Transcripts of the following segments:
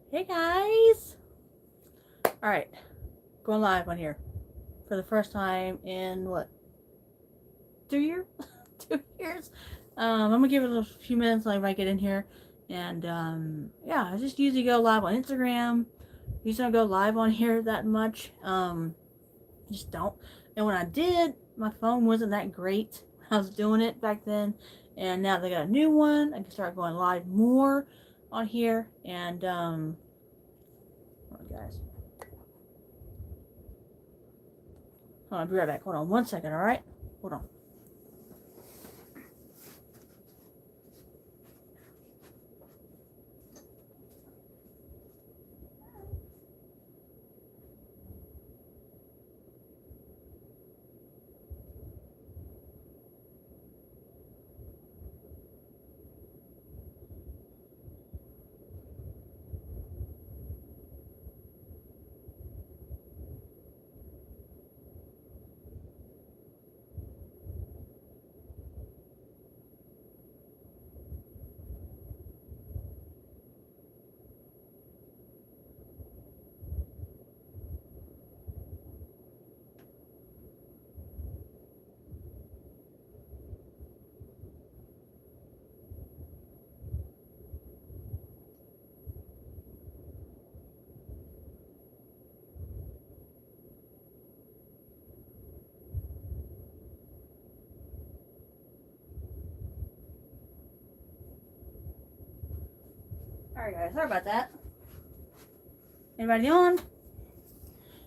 Hey guys! Alright, going live on here for the first time in what? 2 years? 2 years? I'm gonna give it a few minutes like if I get in here. And yeah, I just usually go live on Instagram. Usually don't go live on here that much. Just don't. And when I did, my phone wasn't that great. I was doing it back then. And now they got a new one. I can start going live more on here. And hold on, guys. I'll be right back. Hold on 1 second, alright? Hold on. Alright guys, sorry about that. Anybody on?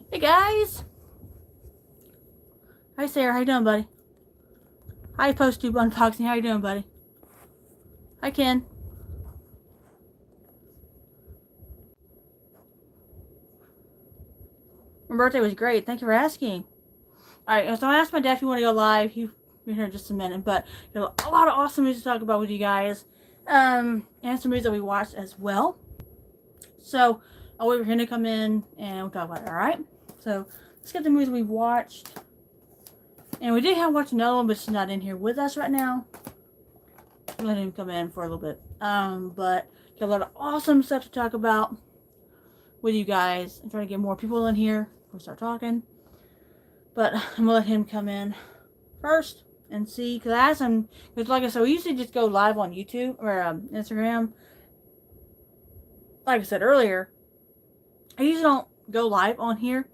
Hey guys! Hi Sarah, how you doing, buddy? Hi PostTube Unboxing, how you doing, buddy? Hi Ken. My birthday was great, thank you for asking. Alright, so I asked my dad if you want to go live. He'll be here in just a minute, but there's a lot of awesome movies to talk about with you guys. And some movies that we watched as well. So I'll wait for him to come in and we'll talk about it, alright? So let's get the movies we watched. And we did have watched another one, but she's not in here with us right now. Let him come in for a little bit. But got a lot of awesome stuff to talk about with you guys. I'm trying to get more people in here before we start talking. But I'm gonna let him come in first and see, because I asked him, because like I said, we usually just go live on YouTube or Instagram. Like I said earlier, I usually don't go live on here.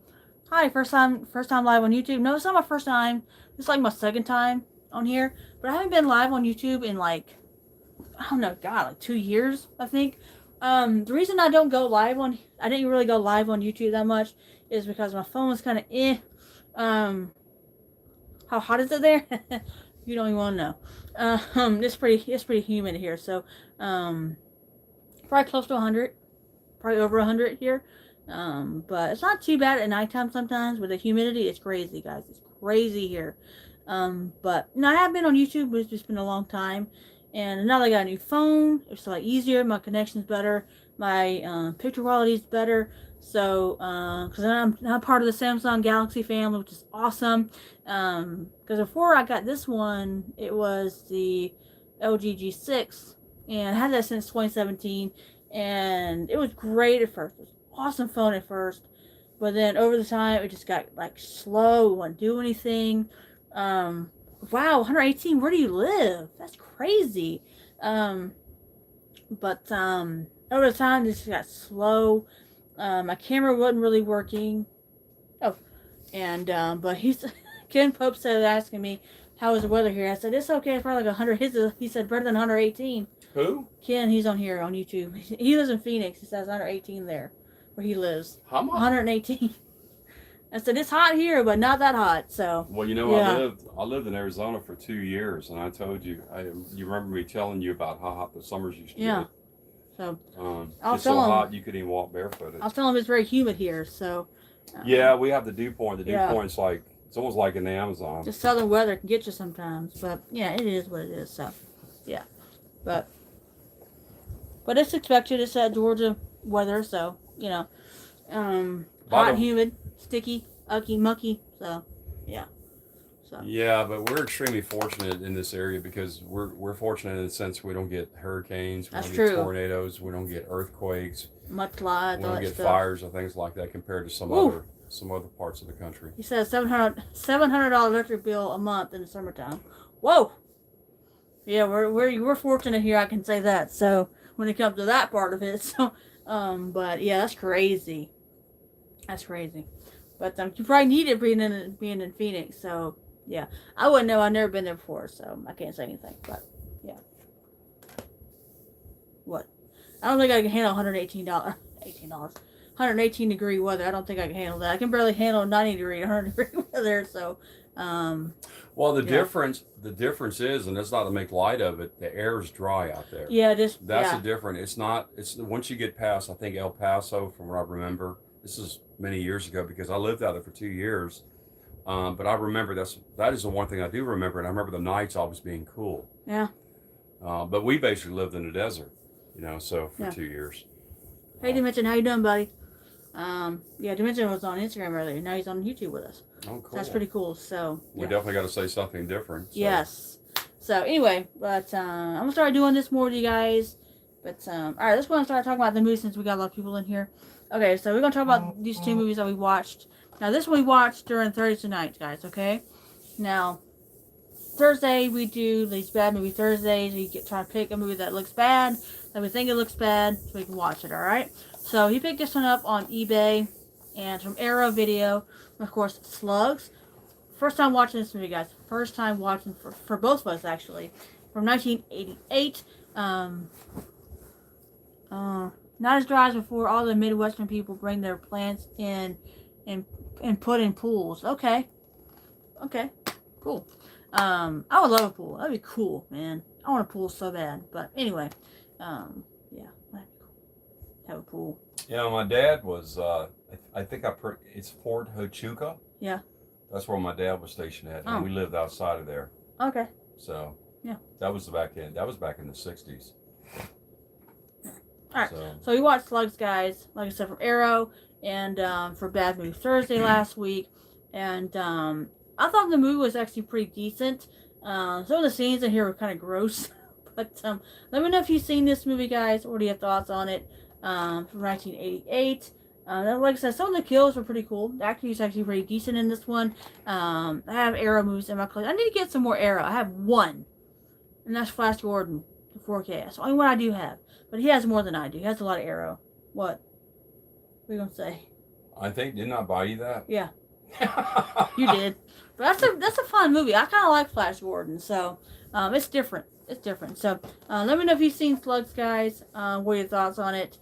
Hi, first time live on YouTube. No, it's not my first time. It's like my second time on here. But I haven't been live on YouTube in like, I don't know, God, like 2 years, I think. The reason I didn't really go live on YouTube that much is because my phone was kind of how hot is it there? You don't even want to know. It's pretty humid here, so probably close to 100, probably over 100 here. But it's not too bad at nighttime sometimes. With the humidity, it's crazy, guys. It's crazy here. But I have been on YouTube, but it's just been a long time. And now that I got a new phone, it's a lot easier. My connection's better. My picture quality's better. So, because I'm part of the Samsung Galaxy family, which is awesome. Because before I got this one, it was the LG G6, and I had that since 2017, and it was great at first. It was an awesome phone at first, but then over the time, it just got like slow. It wouldn't do anything. Wow, 118. Where do you live? That's crazy. But over the time, it just got slow. My camera wasn't really working. Oh, and but Ken Pope said asking me how was the weather here. I said it's okay. It's probably like 100. He said better than 118. Who? Ken, he's on here on YouTube. He lives in Phoenix. He says 118 there, where he lives. How much? 118. I said it's hot here, but not that hot. So. Well, yeah. I lived in Arizona for 2 years, and I told you, you remember me telling you about how hot the summers used to Yeah. be. So. It's so hot you could even walk barefooted. I'll tell him it's very humid here. So. Yeah, we have the dew point. The dew yeah. point's like it's almost like in the Amazon. Just southern weather can get you sometimes, but yeah, it is what it is. So, yeah, but it's expected. It's that Georgia weather, so hot, humid, sticky, ucky, mucky. So, yeah. So Yeah, but we're extremely fortunate in this area because we're fortunate in the sense we don't get hurricanes, we that's don't get true. tornadoes, we don't get earthquakes, Mudslides, we all don't that get stuff. fires or things like that compared to Ooh, some other parts of the country. he says $700 electric bill a month in the summertime. Whoa. Yeah, we're fortunate here. I can say that. So when it comes to that part of it, so but yeah, that's crazy. That's crazy. But you probably need it being in Phoenix. So yeah, I wouldn't know. I've never been there before, so I can't say anything. But yeah, what? I don't think I can handle $118, 118-degree weather. I don't think I can handle that. I can barely handle 90-degree, 100-degree weather. So Well, yeah, the difference is, and that's not to make light of it, the air is dry out there. yeah, just That's the yeah, difference. It's not. It's once you get past, I think El Paso, from what I remember. This is many years ago because I lived out there for 2 years. But I remember that is the one thing I do remember, and I remember the nights always being cool. yeah, But we basically lived in the desert, so for yeah. 2 years. Hey, Dimension, how you doing, buddy? Yeah, Dimension was on Instagram earlier. Now he's on YouTube with us. Oh, So that's cool. pretty cool. So We yeah. definitely got to say something different. So. Yes. So anyway, but I'm gonna start doing this more with you guys. But all right, let's go and start talking about the movies since we got a lot of people in here. Okay, so we're gonna talk about these two movies that we watched. Now this one we watched during Thursday night, guys. Okay. Now Thursday we do these bad movie Thursdays. We try to pick a movie that looks bad, that we think it looks bad, so we can watch it. All right. So he picked this one up on eBay and from Arrow Video. Of course, Slugs. First time watching this movie, guys. First time watching for both of us, actually. From 1988. Not as dry as before. All the Midwestern people bring their plants in and put in pools. Okay. Okay. Cool. I would love a pool. That'd be cool, man. I want a pool so bad. But anyway, yeah, that'd be cool. Have a pool. My dad was. I think it's Fort Huachuca. Yeah. That's where my dad was stationed at, and we lived outside of there. Okay. So yeah, that was back in the 60s. All right. So we watched Slugs, guys. Like I said, from Arrow and for Bad Movie Thursday last week, and I thought the movie was actually pretty decent. Some of the scenes in here were kind of gross, but let me know if you've seen this movie, guys. What are your thoughts on it? From 1988. Like I said, some of the kills were pretty cool. The acting is actually pretty decent in this one. I have Arrow movies in my collection. I need to get some more Arrow. I have one, and that's Flash Gordon, the 4K. That's the only one I do have. But he has more than I do. He has a lot of Arrow. What? What are you gonna say? I think, didn't I buy you that? Yeah, you did. But that's a fun movie. I kind of like Flash Gordon, so it's different. It's different. So let me know if you've seen Slugs, guys. What are your thoughts on it?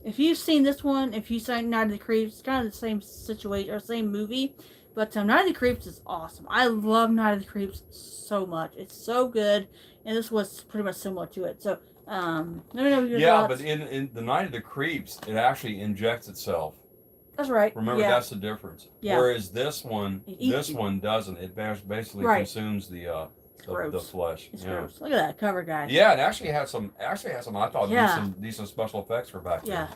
If you've seen this one, if you've seen Night of the Creeps, it's kind of the same situation or same movie, but Night of the Creeps is awesome. I love Night of the Creeps so much. It's so good, and this was pretty much similar to it. So let me know your thoughts. But in the Night of the Creeps, it actually injects itself. That's right. Remember, yeah. that's the difference. Yeah. Whereas this one doesn't. It basically consumes the flesh. It's gross. Look at that cover, guys. Yeah, it actually had some. I thought decent special effects for back then. Yeah,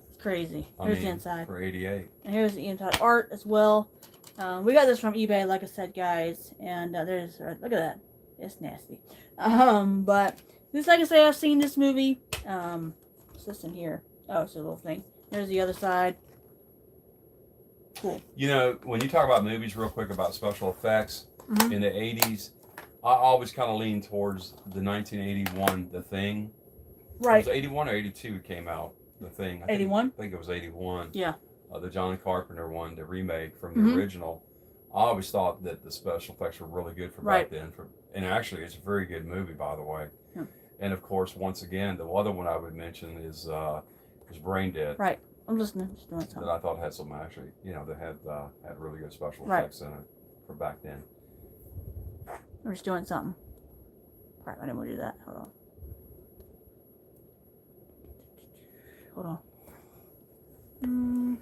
it's crazy. Here's the inside for '88. And here's the inside art as well. We got this from eBay, like I said, guys. And there's look at that. It's nasty. But this, like I say, I've seen this movie. What's this in here? Oh, it's a little thing. There's the other side. Cool. When you talk about movies, real quick about special effects in the '80s. I always kind of lean towards the 1981, The Thing. Right. It was 81 or 82 it came out, The Thing. 81? I think it was 81. Yeah. The John Carpenter one, the remake from the original. I always thought that the special effects were really good for back then. And actually, it's a very good movie, by the way. Yeah. And of course, once again, the other one I would mention is Brain Dead. Right. I'm listening. Just doing something. That I thought had some actually, that had really good special effects in it for back then. I'm just doing something. Crap, I didn't want to do that. Hold on. Hold on.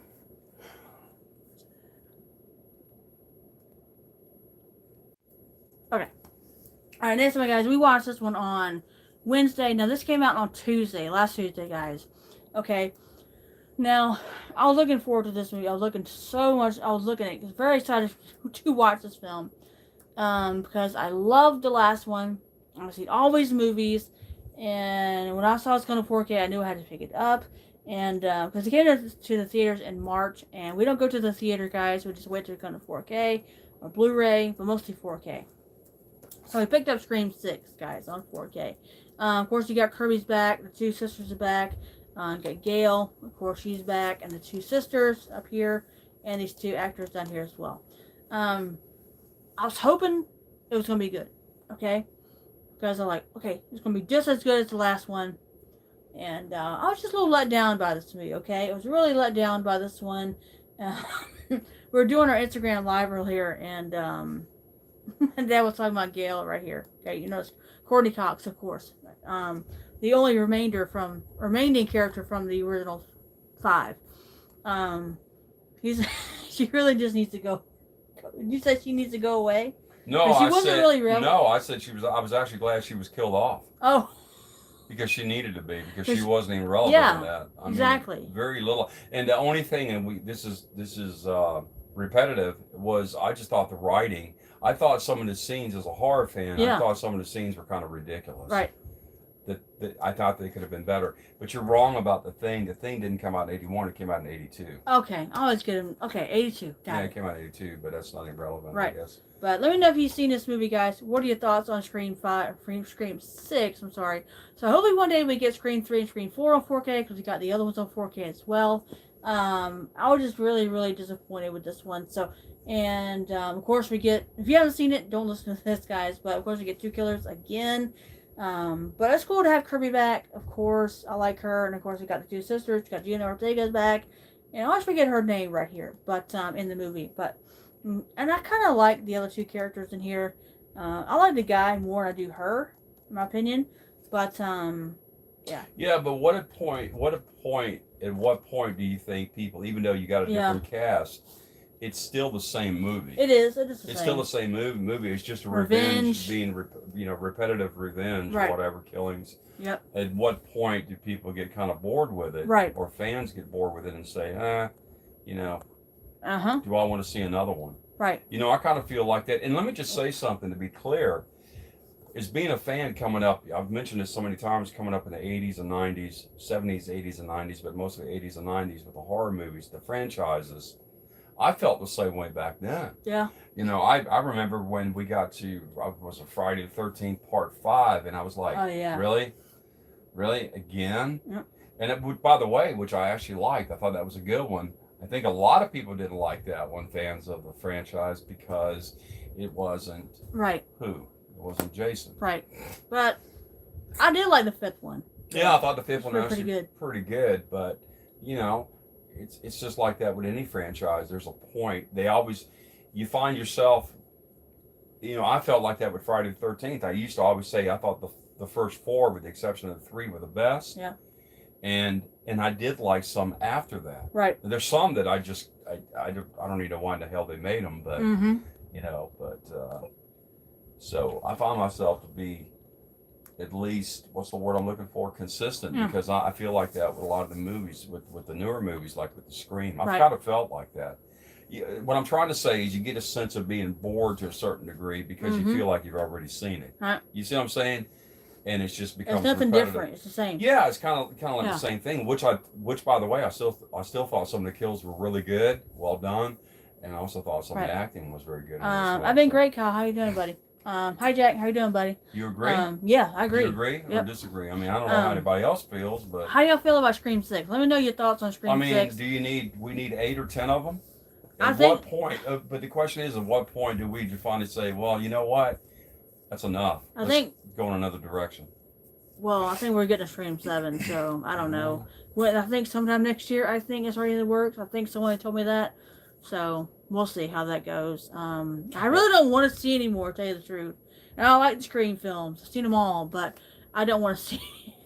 Okay. Alright, next one, guys. We watched this one on Wednesday. Now, this came out on Tuesday. Last Tuesday, guys. Okay. Now, I was looking forward to this movie. I was looking very excited to watch this film. because I loved the last one. I've seen all these movies, and when I saw it's going to 4K, I knew I had to pick it up. And because it came to the theaters in March, and we don't go to the theater, guys. We just wait till it comes to 4K or Blu-ray, but mostly 4K. So we picked up Scream 6, guys, on 4K. Of course, you got Kirby's back. The two sisters are back. You got Gail, of course, she's back, and the two sisters up here, and these two actors down here as well. I was hoping it was going to be good, okay? Because I'm like, okay, it's going to be just as good as the last one. And I was just a little let down by this movie, okay? I was really let down by this one. We were doing our Instagram live earlier, and and Dad was talking about Gail right here. Okay, you know, it's Courtney Cox, of course. The only remaining character from the original 5. She really just needs to go. You said she needs to go away? No, she wasn't really real. No, I said she was. I was actually glad she was killed off. Oh. Because she needed to be, because she wasn't even relevant in that. I exactly. mean, very little. And the only thing, and this is repetitive, was I just thought the writing. I thought some of the scenes, as a horror fan, I thought some of the scenes were kind of ridiculous. Right. That I thought they could have been better. But you're wrong about the Thing. The Thing didn't come out in 81. It came out in 82. Okay. I always get him. Okay, 82. It came out in 82, but that's not irrelevant, right. I guess. But let me know if you've seen this movie, guys. What are your thoughts on Scream 6? I'm sorry. So hopefully one day we get Scream 3 and Scream 4 on 4K, because we got the other ones on 4K as well. I was just really, really disappointed with this one. So, and of course we get, if you haven't seen it, don't listen to this, guys. But of course we get two killers again. But it's cool to have Kirby back. Of course, I like her. And of course we got the two sisters. We got Gina Ortega's back. And I always forget her name right here, but in the movie. But and I kind of like the other two characters in here. I like the guy more than I do her, in my opinion. But yeah. Yeah, but at what point do you think people, even though you got a different cast, it's still the same movie? It is. It is the It's same. still the same movie. It's just a revenge being, repetitive revenge or whatever, killings. Yep. At what point do people get kind of bored with it? Right. Or fans get bored with it and say, Uh-huh. do I want to see another one? Right. I kind of feel like that. And let me just say something to be clear. As being a fan coming up, I've mentioned this so many times, coming up in the 80s and 90s, 70s, 80s and 90s, but mostly 80s and 90s with the horror movies, the franchises, I felt the same way back then. Yeah. I remember when we got to, was a Friday the 13th part 5, and I was like, oh, yeah. Really? Again? Yep. And it, by the way, which I actually liked, I thought that was a good one. I think a lot of people didn't like that one, fans of the franchise, because it wasn't who? It wasn't Jason. Right. But I did like the 5th one. Yeah, I thought the 5th one was pretty good, but it's just like that with any franchise. There's a point. You find yourself, I felt like that with Friday the 13th. I used to always say I thought the first 4, with the exception of the 3, were the best. Yeah. And I did like some after that. Right. There's some that I don't even know why in the hell they made them, but so I found myself to be at least, what's the word I'm looking for, consistent, because I feel like that with a lot of the movies, with the newer movies, like with the Scream. I've kind of felt like that. What I'm trying to say is you get a sense of being bored to a certain degree because you feel like you've already seen it. Right. You see what I'm saying? And it's just becomes it's nothing repetitive. different. It's the same. Yeah, it's kind of like the same thing. Which by the way, I still thought some of the kills were really good, well done, and I also thought some of the acting was very good. I've been great, Kyle. How you doing, buddy? Hi, Jack. How you doing, buddy? You agree? Yeah, I agree. You agree or disagree? I mean, I don't know how anybody else feels, but how do y'all feel about Scream 6? Let me know your thoughts on Scream 6. Do we need 8 or 10 of them? At what point? But the question is, at what point do we finally say, well, you know what? That's enough. Let's go in another direction. Well, I think we're getting a Scream 7, so I don't know. I think sometime next year, I think it's already in the works. I think someone told me that. So we'll see how that goes. I really don't want to see any more, to tell you the truth. And I like the Scream films. I've seen them all, but I don't want to see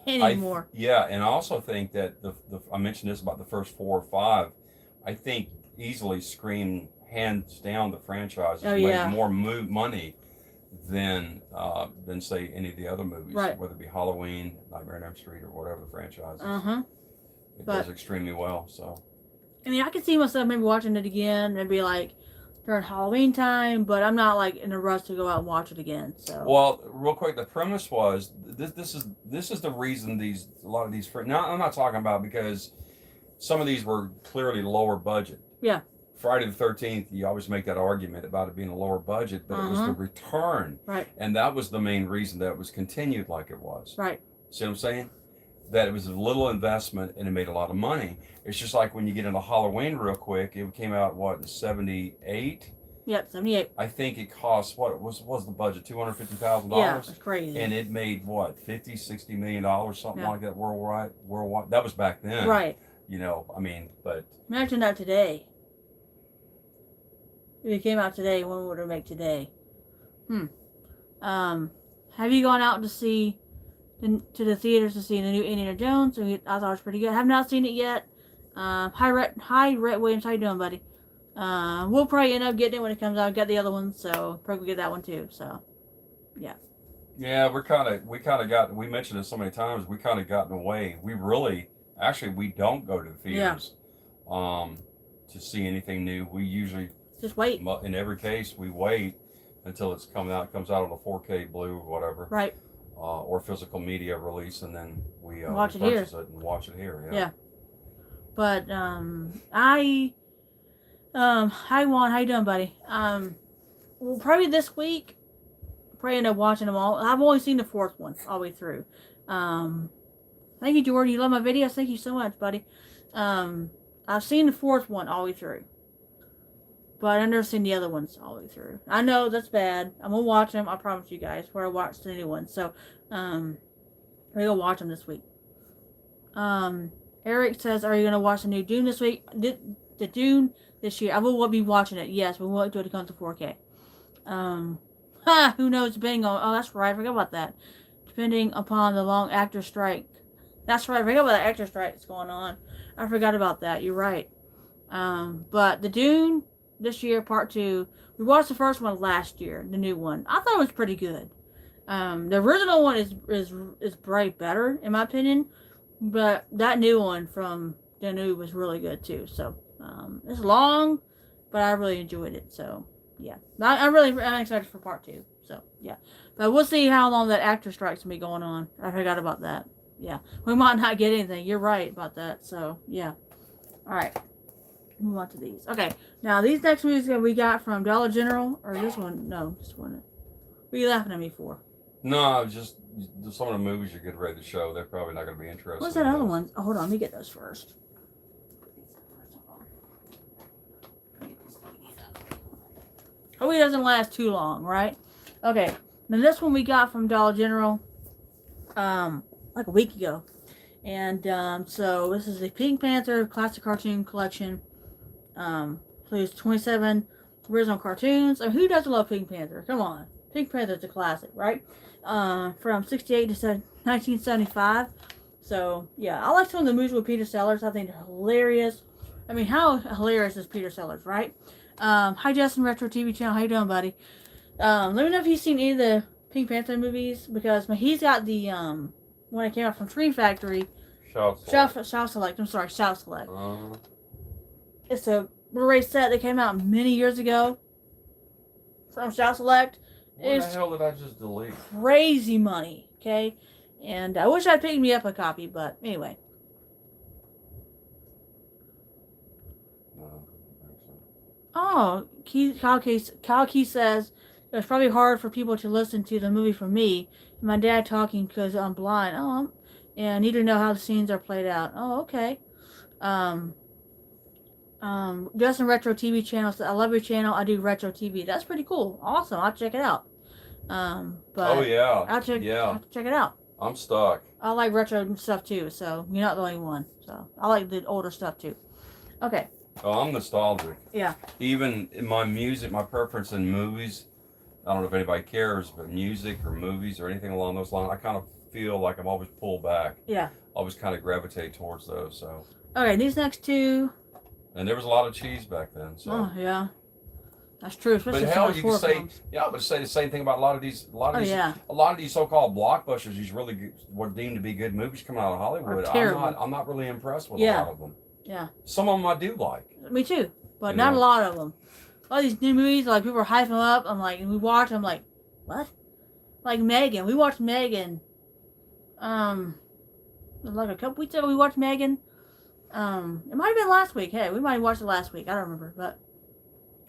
any more. Yeah, and I also think that I mentioned this about the first 4 or 5. I think easily Scream, hands down, the franchise has made more money than say any of the other movies, whether it be Halloween, Nightmare on Elm Street, or whatever the franchise is. It does extremely well. So, I mean, I can see myself maybe watching it again and be like, during Halloween time, but I'm not like in a rush to go out and watch it again. So. Well, real quick, the premise was this is the reason a lot of these. Now, I'm not talking about because some of these were clearly lower budget. Yeah. Friday the 13th, you always make that argument about it being a lower budget, but it was the return. Right. And that was the main reason that it was continued like it was. Right. See what I'm saying? That it was a little investment and it made a lot of money. It's just like when you get into Halloween real quick, it came out, what, in 78? Yep, 78. I think it cost, what was the budget, $250,000? Yeah, it's crazy. And it made, what, $50-60 million, something like that worldwide? That was back then. Right. You know, I mean, but. Imagine that today. If it came out today, when would it make today? Have you gone out to see to the theaters to see the new Indiana Jones? I thought it was pretty good. I have not seen it yet. Hi, Rhett Williams. How you doing, buddy? We'll probably end up getting it when it comes out. Got the other one, so probably get that one too. So, yeah. Yeah, we mentioned it so many times. We kind of gotten away. We don't go to the theaters, to see anything new. We usually just wait. In every case, we wait until it comes out on a 4K Blue or whatever. Right. Or physical media release, and then we watch it here. It and watch it here. Yeah. Yeah. But hi Juan, how you doing, buddy? Well, probably this week, probably end up watching them all. I've only seen the fourth one all the way through. Thank you, Jordan. You love my videos. Thank you so much, buddy. I've seen the fourth one all the way through, but I've never seen the other ones all the way through. I know that's bad. I'm gonna watch them. I promise you guys. Where I watched the new one, so we're gonna watch them this week. Eric says, "Are you gonna watch the new Dune this week?" The Dune this year. I will be watching it. Yes, we will do it to come to 4K. Who knows? Depending on. Oh, that's right. I forgot about that. Depending upon the long actor strike. That's right. I forgot about the actor strike that's going on. I forgot about that. You're right. But the Dune this year, part 2. We watched the first one last year, the new one. I thought it was pretty good. The original one is probably better in my opinion, but that new one from the new was really good too. So it's long, but I really enjoyed it. So yeah, I'm excited for part 2. So yeah, but we'll see how long that actor strike's gonna be going on. I forgot about that. Yeah, we might not get anything. You're right about that. So yeah, all right. Move on to these. Okay, now these next movies that we got from Dollar General, or this one? No, this one. What are you laughing at me for? No, just some of the movies you're getting ready to show. They're probably not going to be interested. What's that other one? Oh, hold on, let me get those first. Hope it doesn't last too long, right? Okay, now this one we got from Dollar General, like a week ago, and so this is the Pink Panther Classic Cartoon Collection. Includes 27 original cartoons. I mean, who doesn't love Pink Panther? Come on, Pink Panther's a classic, right? From 68 to 1975. So yeah, I like some of the movies with Peter Sellers. I think they're hilarious. I mean, how hilarious is Peter Sellers, right? Hi Justin, Retro TV channel. How you doing, buddy? Let me know if you've seen any of the Pink Panther movies, because he's got the when it came out from Screen Factory. Shout Select. I'm sorry, Shout Select. It's a Blu-ray set that came out many years ago from Shout Select. What the hell did I just delete? Crazy money, okay? And I wish I'd picked me up a copy, but anyway. Oh, Kyle Key says, it was probably hard for people to listen to the movie for me. My dad talking because I'm blind. Oh, and I need to know how the scenes are played out. Oh, okay. Justin Retro TV channel says, I love your channel. I do retro TV. That's pretty cool. Awesome. I'll check it out. But oh yeah. I'll check it out. I'm stuck. I like retro stuff too, so you're not the only one. So I like the older stuff too. Okay. Oh, I'm nostalgic. Yeah. Even in my music, my preference in movies, I don't know if anybody cares, but music or movies or anything along those lines, I kind of feel like I'm always pulled back. Yeah. Always kind of gravitate towards those. So. Okay, these next two. And there was a lot of cheese back then. So. Oh yeah. That's true. Especially but hell, you can say, films. yeah, I would say the same thing about a lot of these so-called blockbusters. These really good, what deemed to be good movies coming out of Hollywood. I'm not really impressed with a lot of them. Yeah. Some of them I do like. Me too, but not a lot of them. all these new movies, like people are hyping them up. I'm like, and we watch. I'm like, what? Like Megan. We watched Megan. Like a couple weeks ago, we watched Megan. It might have been last week. Hey, we might have watched it last week. I don't remember, but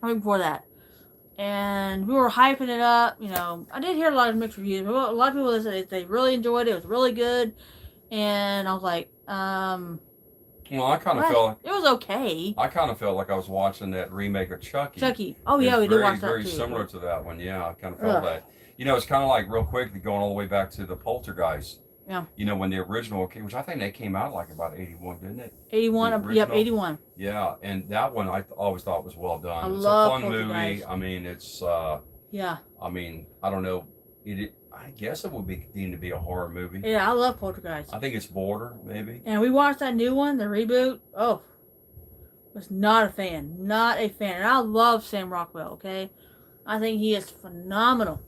right before that. And we were hyping it up. You know, I did hear a lot of mixed reviews. But a lot of people said they really enjoyed it. It was really good. And I was like, well, I kind of felt it was okay. I kind of felt like I was watching that remake of Chucky. Chucky. Oh yeah, we did watch that very too. Very similar to that one. Yeah, I kind of felt that. You know, it's kind of like real quick going all the way back to the Poltergeist. Yeah. You know, when the original came, which I think they came out like about 81, didn't it? 81. Yep, 81. Yeah, and that one I always thought was well done. It's love a fun movie. I mean, it's yeah. I mean, I don't know. I guess it would be deemed to be a horror movie. Yeah, I love Poltergeist. I think it's border, maybe. And we watched that new one, the reboot. Oh, was not a fan. Not a fan. And I love Sam Rockwell, okay? I think he is phenomenal.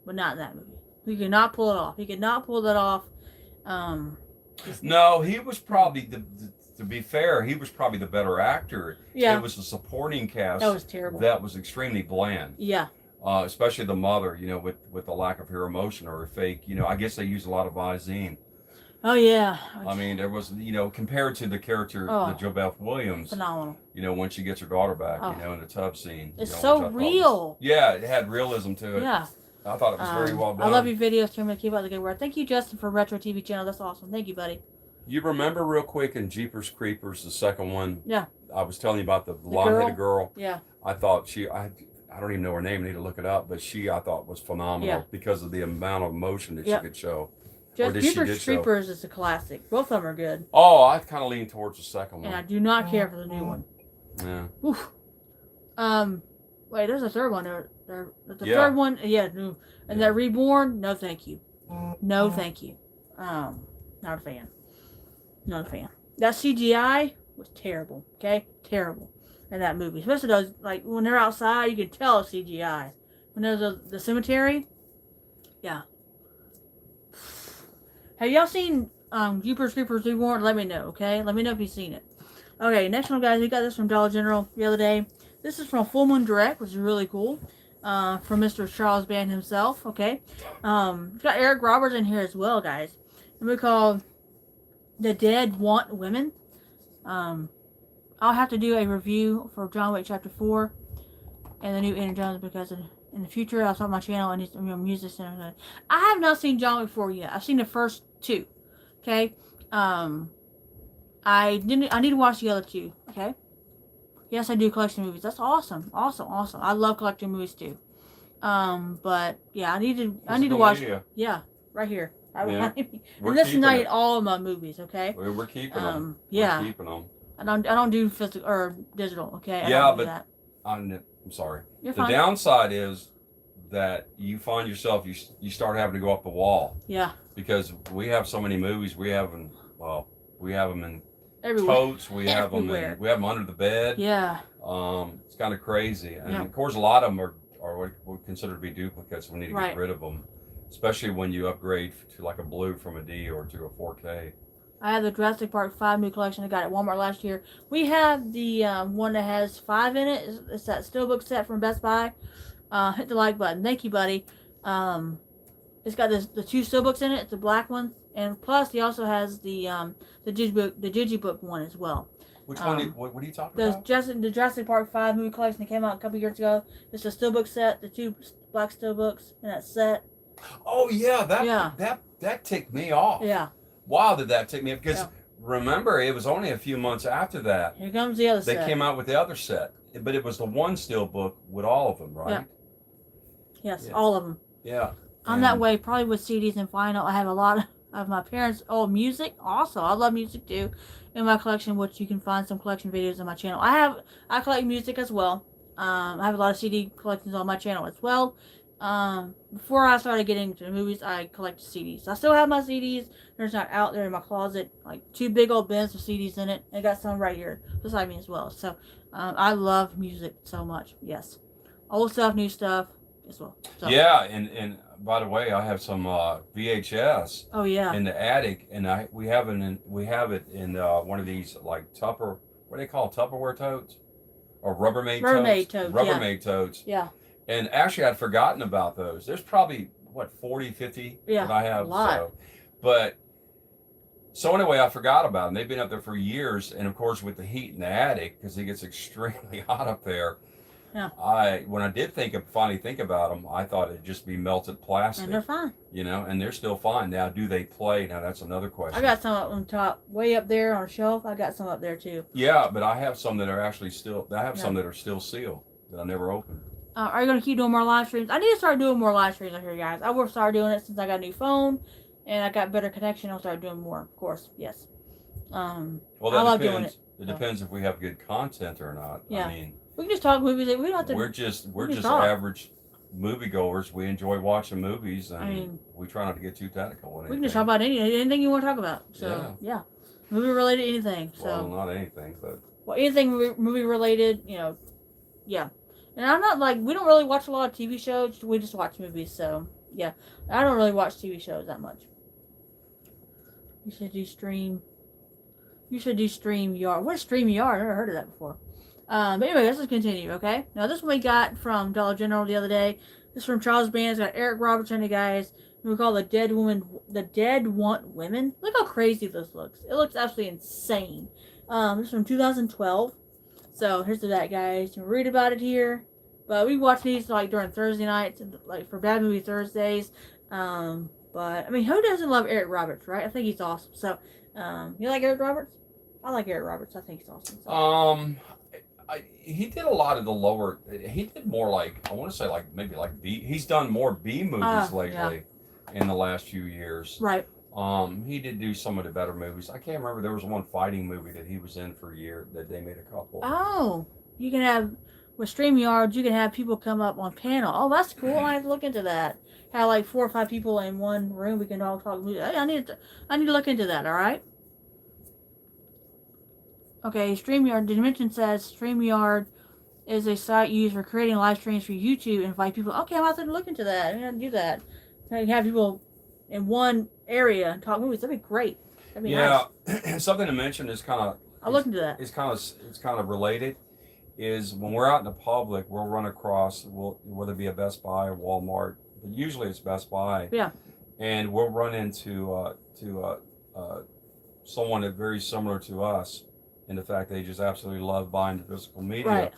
But not in that movie. He could not pull it off. He could not pull that off. No, he was probably, to be fair, he was probably the better actor. Yeah. It was the supporting cast. That was terrible. That was extremely bland. Yeah. Especially the mother, you know, with the lack of her emotion or her fake, you know, I guess they used a lot of Visine. Oh, yeah. I mean, there was, you know, compared to the character, the JoBeth Williams. Phenomenal. You know, when she gets her daughter back, you know, in the tub scene. It's you know, so real. Yeah, it had realism to it. Yeah. I thought it was very well done. I love your videos, Tim. Keep up the good work. Thank you, Justin, for Retro TV channel. That's awesome. Thank you, buddy. You remember real quick in Jeepers Creepers, the second one? Yeah. I was telling you about the blonde-headed girl. Yeah. I thought I don't even know her name. I need to look it up. But I thought was phenomenal because of the amount of emotion that she could show. Jeepers Creepers is a classic. Both of them are good. Oh, I kind of lean towards the second one. And I do not care for the new one. Yeah. Oof. Wait, there's a third one. The third one, and that Reborn, no thank you. No thank you. Not a fan. Not a fan. That CGI was terrible, okay? Terrible in that movie. Especially those, like, when they're outside, you can tell it's CGI. When there's the cemetery, yeah. Have y'all seen Jeepers Creepers Reborn? Let me know, okay? Let me know if you've seen it. Okay, next one, guys. We got this from Dollar General the other day. This is from Full Moon Direct, which is really cool. From Mr. Charles Band himself, okay? We've got Eric Roberts in here as well, guys. And we call The Dead Want Women. I'll have to do a review for John Wick Chapter 4 and the new Indiana Jones because in the future I'll start my channel and music and everything. I have not seen John Wick 4 yet. I've seen the first two, okay? I need to watch the other two, okay? Yes, I do collection movies. That's awesome. Awesome. I love collecting movies too. But yeah, I need to watch. Yeah, right here. Yeah. And this is not all of my movies, okay? We're keeping them. Yeah. We're keeping them. I don't do physical or digital, okay? I'm sorry. You're the fine. downside is that you find yourself you start having to go up the wall. Yeah. Because we have so many movies. We have them in everywhere. Totes. We have them under the bed. Yeah. It's kind of crazy, and of course a lot of them are what we consider to be duplicates. We need to get rid of them, especially when you upgrade to like a blue from a D or to a 4K. I have the Jurassic Park 5 new collection I got at Walmart last year. We have the one that has 5 in it. It's that Steelbook set from Best Buy. Hit the like button. Thank you, buddy. It's got the 2 Steelbooks in it. It's the black one. And plus, he also has the Digibook one as well. Which one? What are you talking about? The Jurassic Park 5 movie collection that came out a couple years ago. It's a Steelbook set, the 2 black Steelbooks in that set. Oh yeah, that ticked me off. Yeah. Wow, did that tick me off? Because remember, it was only a few months after that. Here comes the other set. They came out with the other set, but it was the one Steelbook with all of them, right? Yeah. Yes, all of them. Yeah. I'm that way, probably with CDs and vinyl. I have a lot of my parents' old music. Also, I love music too in my collection, which you can find some collection videos on my channel. I collect music as well. I have a lot of CD collections on my channel as well. Before I started getting into the movies, I collected CDs. I still have my CDs. There's not out there in my closet, like 2 big old bins of CDs in it. I got some right here beside me as well. So I love music so much. Yes, old stuff, new stuff as well. So. Yeah, and by the way, I have some VHS. Oh yeah. In the attic, and we have it in one of these like what do they call Tupperware totes? or Rubbermaid Rubbermaid totes. totes, Rubbermaid totes. Yeah. And actually, I'd forgotten about those. There's probably, what, 40, 50 that I have? A lot. So, but, so anyway, I forgot about them. They've been up there for years. And of course, with the heat in the attic, because it gets extremely hot up there, yeah. When I did finally think about them, I thought it'd just be melted plastic. And they're fine. You know, and they're still fine. Now, do they play? Now, that's another question. I got some up on top, way up there on a shelf. I got some up there too. Yeah, but I have some that are actually still, some that are still sealed that I never opened. Are you going to keep doing more live streams? I need to start doing more live streams on here, guys. I will start doing it since I got a new phone and I got better connection. I'll start doing more, of course. Yes. Well, I love doing it. It depends if we have good content or not. Yeah. I mean, we can just talk movies. We don't have to. We're just average moviegoers. We enjoy watching movies, and we try not to get too technical. We can just talk about anything you want to talk about. So yeah, movie related anything. So well, not anything, but anything movie related. You know, yeah. And I'm not like, we don't really watch a lot of TV shows. We just watch movies. So yeah, I don't really watch TV shows that much. You should do StreamYard. What is StreamYard? I never heard of that before. But anyway, let's just continue, okay? Now, this one we got from Dollar General the other day. This is from Charles Band. It's got Eric Roberts in it, guys. We call The Dead Want Women. Look how crazy this looks. It looks absolutely insane. This is from 2012. So, here's that, guys. You can read about it here. But we watch these, like, during Thursday nights, like, for Bad Movie Thursdays. But, I mean, who doesn't love Eric Roberts, right? I think he's awesome. So, you like Eric Roberts? I like Eric Roberts. I think he's awesome. So. He did a lot of the lower. He did more like, I want to say like maybe like B. He's done more B movies lately in the last few years. Right. He did do some of the better movies. I can't remember. There was one fighting movie that he was in for a year that they made a couple. Oh, you can have with StreamYard. You can have people come up on panel. Oh, that's cool. I have to look into that. Have like 4 or 5 people in one room. We can all talk movies. I need to look into that. All right. Okay, StreamYard, the dimension says StreamYard is a site used for creating live streams for YouTube and invite people. Okay, I'm going to have to look into that. I'm going to do that. You have people in one area and talk movies. That'd be great. That'd be nice. Something to mention is kind of... I'll look into that. It's kind of related. Is when we're out in the public, we'll run across, whether it be a Best Buy or Walmart, but usually it's Best Buy. Yeah. And we'll run into someone that's very similar to us. In the fact they just absolutely love buying the physical media. Right.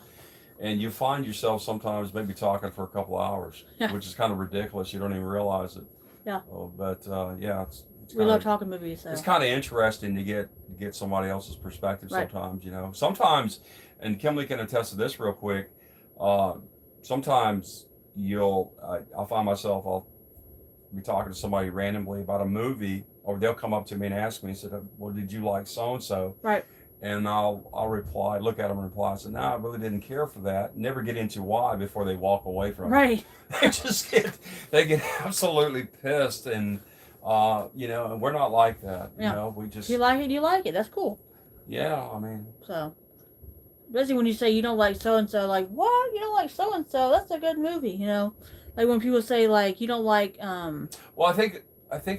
And you find yourself sometimes maybe talking for a couple of hours, which is kind of ridiculous. You don't even realize it. Yeah. But it's we love talking movies. So. It's kind of interesting to get somebody else's perspective sometimes, you know. Sometimes, and Kimberly can attest to this real quick, sometimes I'll find myself, I'll be talking to somebody randomly about a movie, or they'll come up to me and ask me and say, well, did you like so-and-so? Right. And I'll reply, look at them and reply, say, no, I really didn't care for that. Never get into why before they walk away from it. Right. They get absolutely pissed, and and we're not like that. You know, we just. You like it, you like it. That's cool. Yeah, I mean. So, especially when you say you don't like so and so, like what? You don't like so and so? That's a good movie, you know. Like when people say like you don't like. Well, I think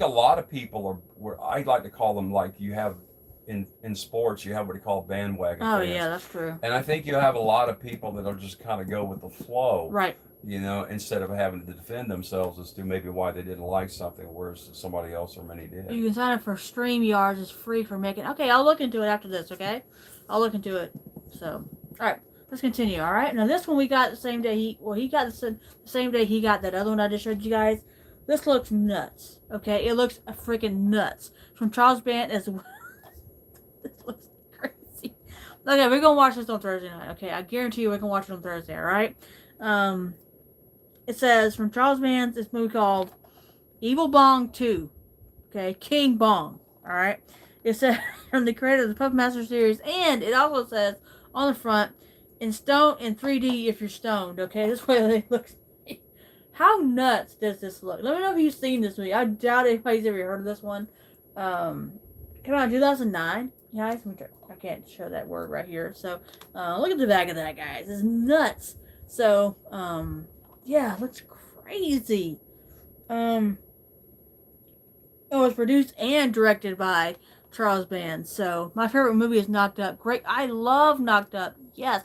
a lot of people I like to call them like you have. In sports, you have what you call bandwagon fans. Yeah, that's true. And I think you have a lot of people that'll just kind of go with the flow. Right. You know, instead of having to defend themselves as to maybe why they didn't like something, whereas somebody else or many did. You can sign up for StreamYard. It's free for making. Okay, I'll look into it after this, okay? I'll look into it. So, all right, let's continue, all right? Now, this one we got the same day he got the same day he got that other one I just showed you guys. This looks nuts, okay? It looks freaking nuts. From Charles Band as well. This looks crazy. Okay, we're gonna watch this on Thursday night. Okay, I guarantee you we can watch it on Thursday. All right. It says from Charles Band's this movie called Evil Bong 2. Okay, King Bong. All right. It says from the creator of the Puppet Master series, and it also says on the front in 3D if you're stoned. Okay, this way it looks. How nuts does this look? Let me know if you've seen this movie. I doubt anybody's ever heard of this one. Come on, 2009. Guys, I can't show that word right here. So, look at the back of that, guys. It's nuts. So, yeah, it looks crazy. It was produced and directed by Charles Band. So, my favorite movie is Knocked Up. Great. I love Knocked Up. Yes.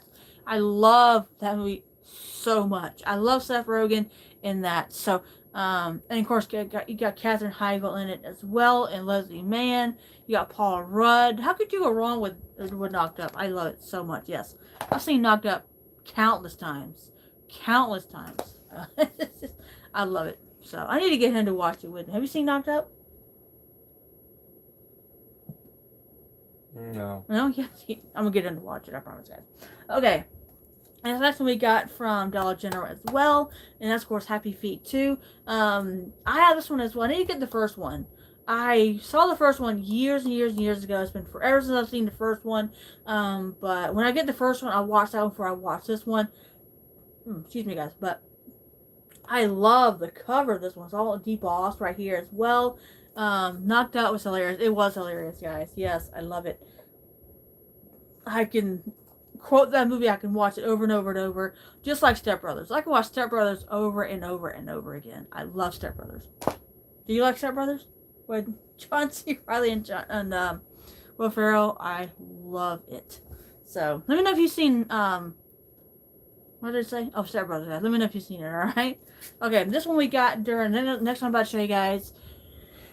I love that movie so much. I love Seth Rogen in that. So, and of course, you got Katherine Heigl in it as well, and Leslie Mann. You got Paul Rudd. How could you go wrong with Knocked Up? I love it so much. Yes, I've seen Knocked Up countless times. Countless times. I love it. So I need to get him to watch it with me. Have you seen Knocked Up? No. No? Yeah. I'm going to get him to watch it. I promise, guys. Okay. And that's what we got from Dollar General as well. And that's, of course, Happy Feet 2. I have this one as well. I need to get the first one. I saw the first one years and years and years ago. It's been forever since I've seen the first one. But when I get the first one, I'll watch that one before I watch this one. Excuse me, guys. But I love the cover of this one. It's all debossed right here as well. Knocked Out was hilarious. It was hilarious, guys. Yes, I love it. I can quote that movie. I can watch it over and over and over, just like Step Brothers. I can watch Step Brothers over and over and over again. I love Step Brothers. Do you like Step Brothers? With John C. Reilly and Will Ferrell, I love it. So let me know if you've seen what did it say? Oh, Step Brothers. Let me know if you've seen it. All right. Okay, this one we got during the next one I'm about to show you guys.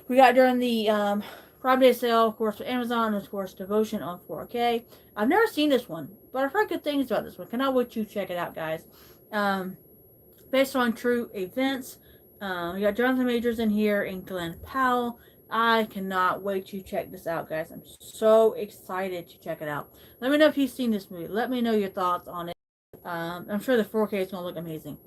We got during the Prime Day sale, of course, for Amazon, and of course, Devotion on 4K. I've never seen this one, but I've heard good things about this one. Cannot wait to check it out, guys. Based on true events. We got Jonathan Majors in here and Glenn Powell. I cannot wait to check this out, guys. I'm so excited to check it out. Let me know if you've seen this movie. Let me know your thoughts on it. I'm sure the 4K is going to look amazing.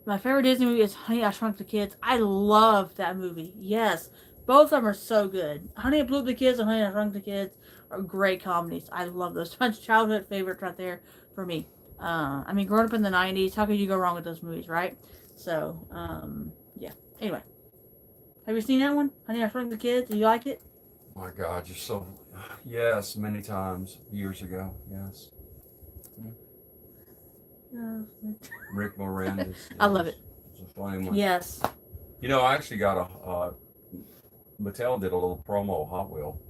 My favorite Disney movie is Honey, I Shrunk the Kids. I love that movie. Yes. Both of them are so good. Honey, I Blew Up the Kids and Honey, I Shrunk the Kids are great comedies. I love those. Childhood favorites right there for me. I mean, growing up in the 90s, how could you go wrong with those movies, right? So, yeah. Anyway. Have you seen that one? Honey, I Shrunk the Kids. Do you like it? Oh my God, you're so... Yes, many times. Years ago. Yes. Rick Moranis. I love it. It's a funny one. Yes. You know, I actually got Mattel did a little promo Hot Wheel.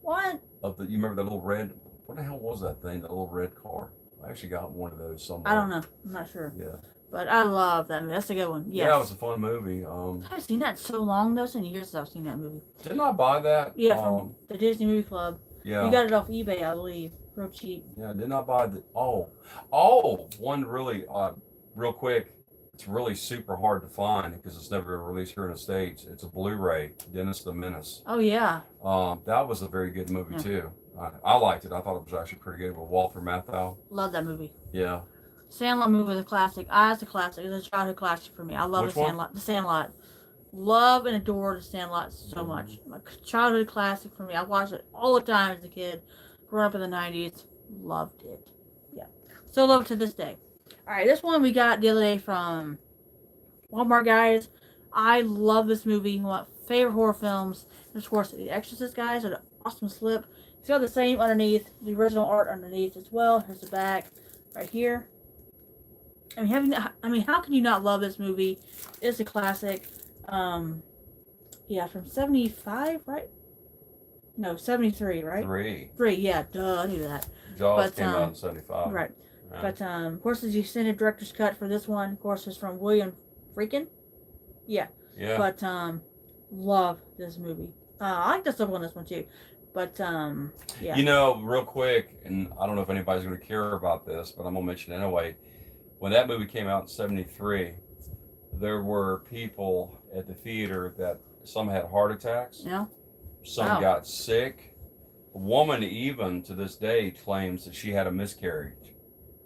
What? You remember that little red, what the hell was that thing, that little red car? I actually got one of those somewhere. I don't know. I'm not sure. Yeah. But I love that movie. That's a good one. Yes. Yeah, it was a fun movie. I haven't seen that in so long, though. It's been years since I've seen that movie. Didn't I buy that? Yeah, from the Disney Movie Club. Yeah. You got it off eBay, I believe. Real cheap. Yeah, didn't I buy the... one really, real quick, it's really super hard to find because it's never been released here in the States. It's a Blu-ray, Dennis the Menace. Oh, yeah. That was a very good movie, too. I liked it. I thought it was actually pretty good with Walter Matthau. Love that movie. Yeah. Sandlot movie was a classic. It's a classic. It's a childhood classic for me. I love The Sandlot. The Sandlot. Love and adore The Sandlot so much. My childhood classic for me. I watched it all the time as a kid. Growing up in the 90s. Loved it. Yeah. Still love it to this day. Alright, this one we got the other day from Walmart, guys. I love this movie. One of my favorite horror films. And of course, The Exorcist, guys, are the awesome slip. It's got the same underneath, the original art underneath as well. Here's the back right here. I mean, how can you not love this movie? It's a classic. Yeah, from 75, right? No, 73, right? Three, yeah, duh, I knew that. Jaws came out in 75. Right. But, of course, the extended director's cut for this one, of course, is from William Friedkin. Yeah. Yeah. But, love this movie. I like the stuff on this one, too. But, yeah. You know, real quick, and I don't know if anybody's going to care about this, but I'm going to mention it anyway. When that movie came out in 73, there were people at the theater that some had heart attacks. Yeah. Some got sick. A woman even to this day claims that she had a miscarriage.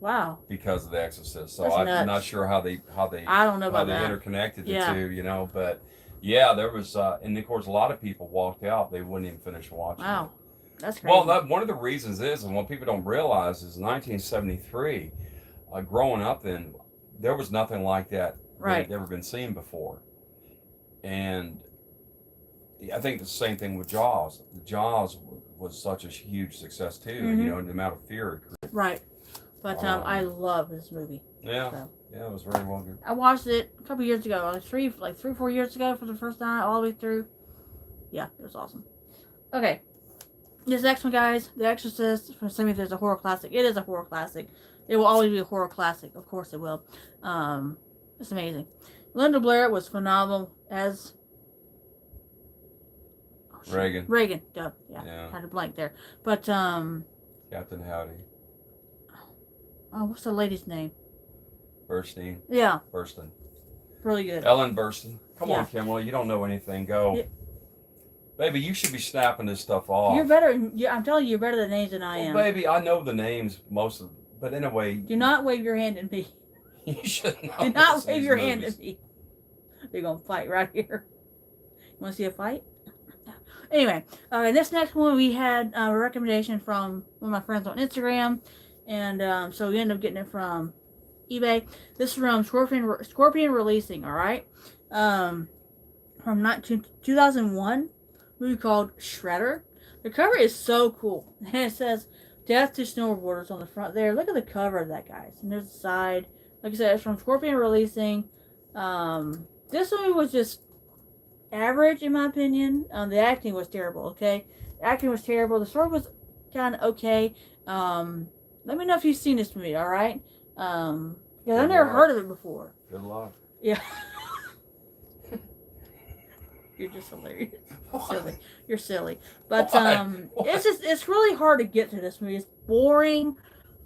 Wow. Because of The Exorcist. So That's I'm nuts. not sure how they I don't know about how they that. interconnected the two, you know, but yeah, there was and of course a lot of people walked out. They wouldn't even finish watching. Wow. That's crazy. Well, one of the reasons is, and what people don't realize is 1973, growing up then, there was nothing like that that had ever been seen before. And I think the same thing with Jaws. Jaws was such a huge success too, you know, and the amount of fear it created. Right. But I love this movie. Yeah. So. Yeah, it was very well good. I watched it a couple years ago, like three, 4 years ago for the first time, all the way through. Yeah, it was awesome. Okay. This next one, guys, The Exorcist. For some of you, there's a horror classic. It is a horror classic. It will always be a horror classic. Of course, it will. It's amazing. Linda Blair was phenomenal as Reagan. Reagan, duh. Yeah, had a blank there. But Captain Howdy. Oh, what's the lady's name? Burstyn. Yeah. Burstyn. Really good. Ellen Burstyn. Come on, Kimberly. You don't know anything. Go. Yeah. Baby, you should be snapping this stuff off. You're better. I'm telling you, you're better at names than I am. Baby, I know the names most of them. But anyway. Do not wave your hand at me. You should not. Do not wave your hand at me. They're going to fight right here. You want to see a fight? Anyway, this next one we had a recommendation from one of my friends on Instagram. And so we ended up getting it from eBay. This is from Scorpion Releasing, all right? From 2001, movie called Shredder. The cover is so cool. And it says, Death to Snowboarders on the front there. Look at the cover of that, guys. And there's the side. Like I said, it's from Scorpion Releasing. This movie was just average, in my opinion. The acting was terrible, okay? The acting was terrible. The story was kind of okay. Let me know if you've seen this movie, all right? Because I've never heard of it before. Good luck. Yeah. You're just hilarious. Silly. You're silly. But it's really hard to get to this movie. It's boring.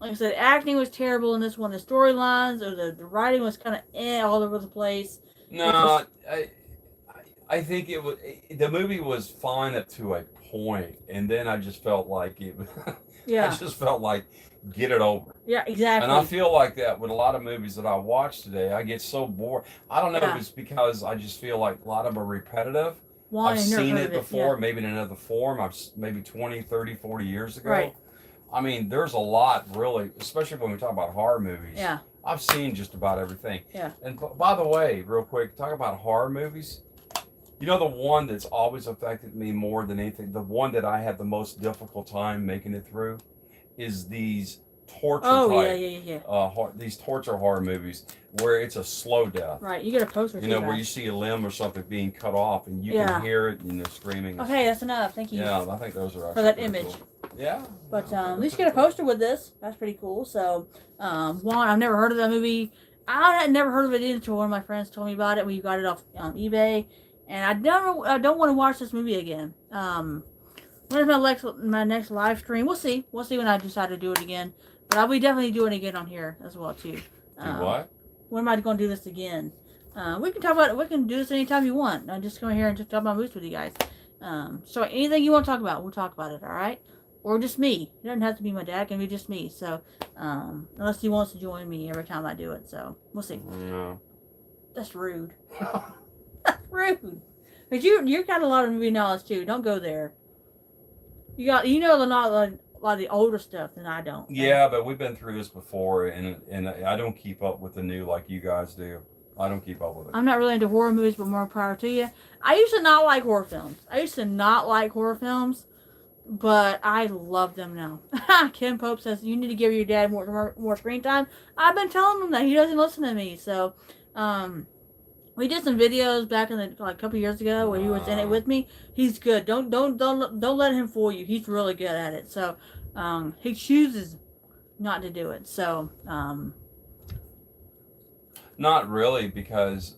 Like I said, acting was terrible in this one. The storylines or the writing was kind of all over the place. No, I think it was the movie was fine up to a point, and then I just felt like it. Yeah. I just felt like get it over. Yeah, exactly. And I feel like that with a lot of movies that I watch today. I get so bored. I don't know if it's because I just feel like a lot of them are repetitive. Well, I've seen it before, maybe in another form. Maybe 20, 30, 40 years ago. Right. I mean, there's a lot, really, especially when we talk about horror movies. Yeah. I've seen just about everything. Yeah. And by the way, real quick, talk about horror movies. You know the one that's always affected me more than anything, the one that I had the most difficult time making it through, is these torture these torture horror movies where it's a slow death. Right, you get a poster. You know, where you see a limb or something being cut off and you can hear it and they're screaming. Okay, that's enough. Thank you. Yeah, I think those are actually for that image. Cool. Yeah. But at least you get a poster with this. That's pretty cool. So, one, I've never heard of that movie. I had never heard of it either until one of my friends told me about it when you got it off eBay. And I don't want to watch this movie again. When's my next live stream? We'll see. We'll see when I decide to do it again. But I'll be definitely doing it again on here as well too. Do what? When am I going to do this again? We can talk about it. We can do this anytime you want. I'm just going here and just talk about movies with you guys. So anything you want to talk about, we'll talk about it. All right? Or just me. It doesn't have to be my dad. It can be just me. So unless he wants to join me every time I do it. So we'll see. No. That's rude. That's rude. But you got a lot of movie knowledge too. Don't go there. You know a lot of the older stuff than I don't. Yeah, but we've been through this before, and I don't keep up with the new like you guys do. I don't keep up with it. I'm not really into horror movies, but more power to you. I used to not like horror films. But I love them now. Kim Pope says you need to give your dad more screen time. I've been telling him that he doesn't listen to me. So, we did some videos back in a couple years ago where he was in it with me. He's good. Don't let him fool you. He's really good at it. So, he chooses not to do it. So, not really, because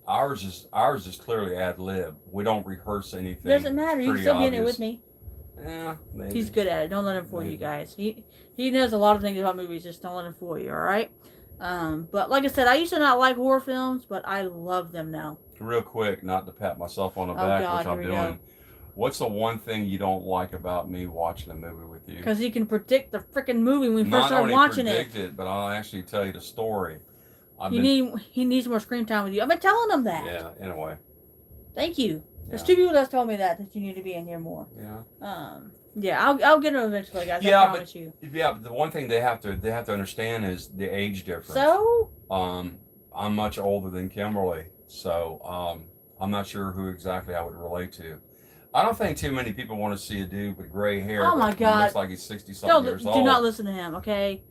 ours is clearly ad lib. We don't rehearse anything. Doesn't matter. You can still be in it with me. Yeah, maybe. He's good at it. Don't let him fool you guys. He knows a lot of things about movies. Just don't let him fool you. All right. But like I said, I used to not like horror films, but I love them now. Real quick, not to pat myself on the back, which I'm doing. What's the one thing you don't like about me watching a movie with you? Because he can predict the freaking movie when we first start watching it. Not only predict it, but I'll actually tell you the story. He needs more screen time with you. I've been telling him that. Yeah. Anyway. Thank you. There's two people that's told me that you need to be in here more. Yeah. Yeah, I'll get him eventually, guys. Yeah, I promise you. Yeah, but the one thing they have to understand is the age difference. So? I'm much older than Kimberly, so I'm not sure who exactly I would relate to. I don't think too many people want to see a dude with gray hair. Oh my God! Looks like he's 60-something years old. Do not listen to him, okay?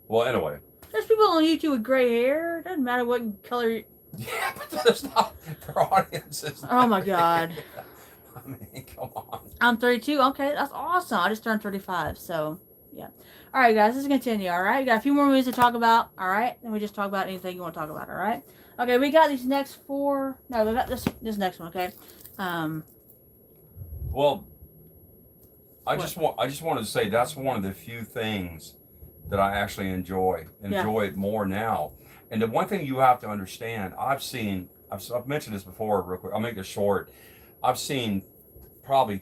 Well, anyway. There's people on YouTube with gray hair. It doesn't matter what color. Yeah, but there's not. Their audiences. Oh my God. mean, come on. I'm 32. Okay, that's awesome. I just turned 35, so yeah. All right, guys, let's continue. All right, we got a few more movies to talk about. All right, and we just talk about anything you want to talk about. All right. Okay, we got these next four. No, we got this next one. Okay. Well, I What? just wanted to say that's one of the few things that I actually enjoy it more now. And the one thing you have to understand, I've mentioned this before real quick. I'll make this short. I've seen probably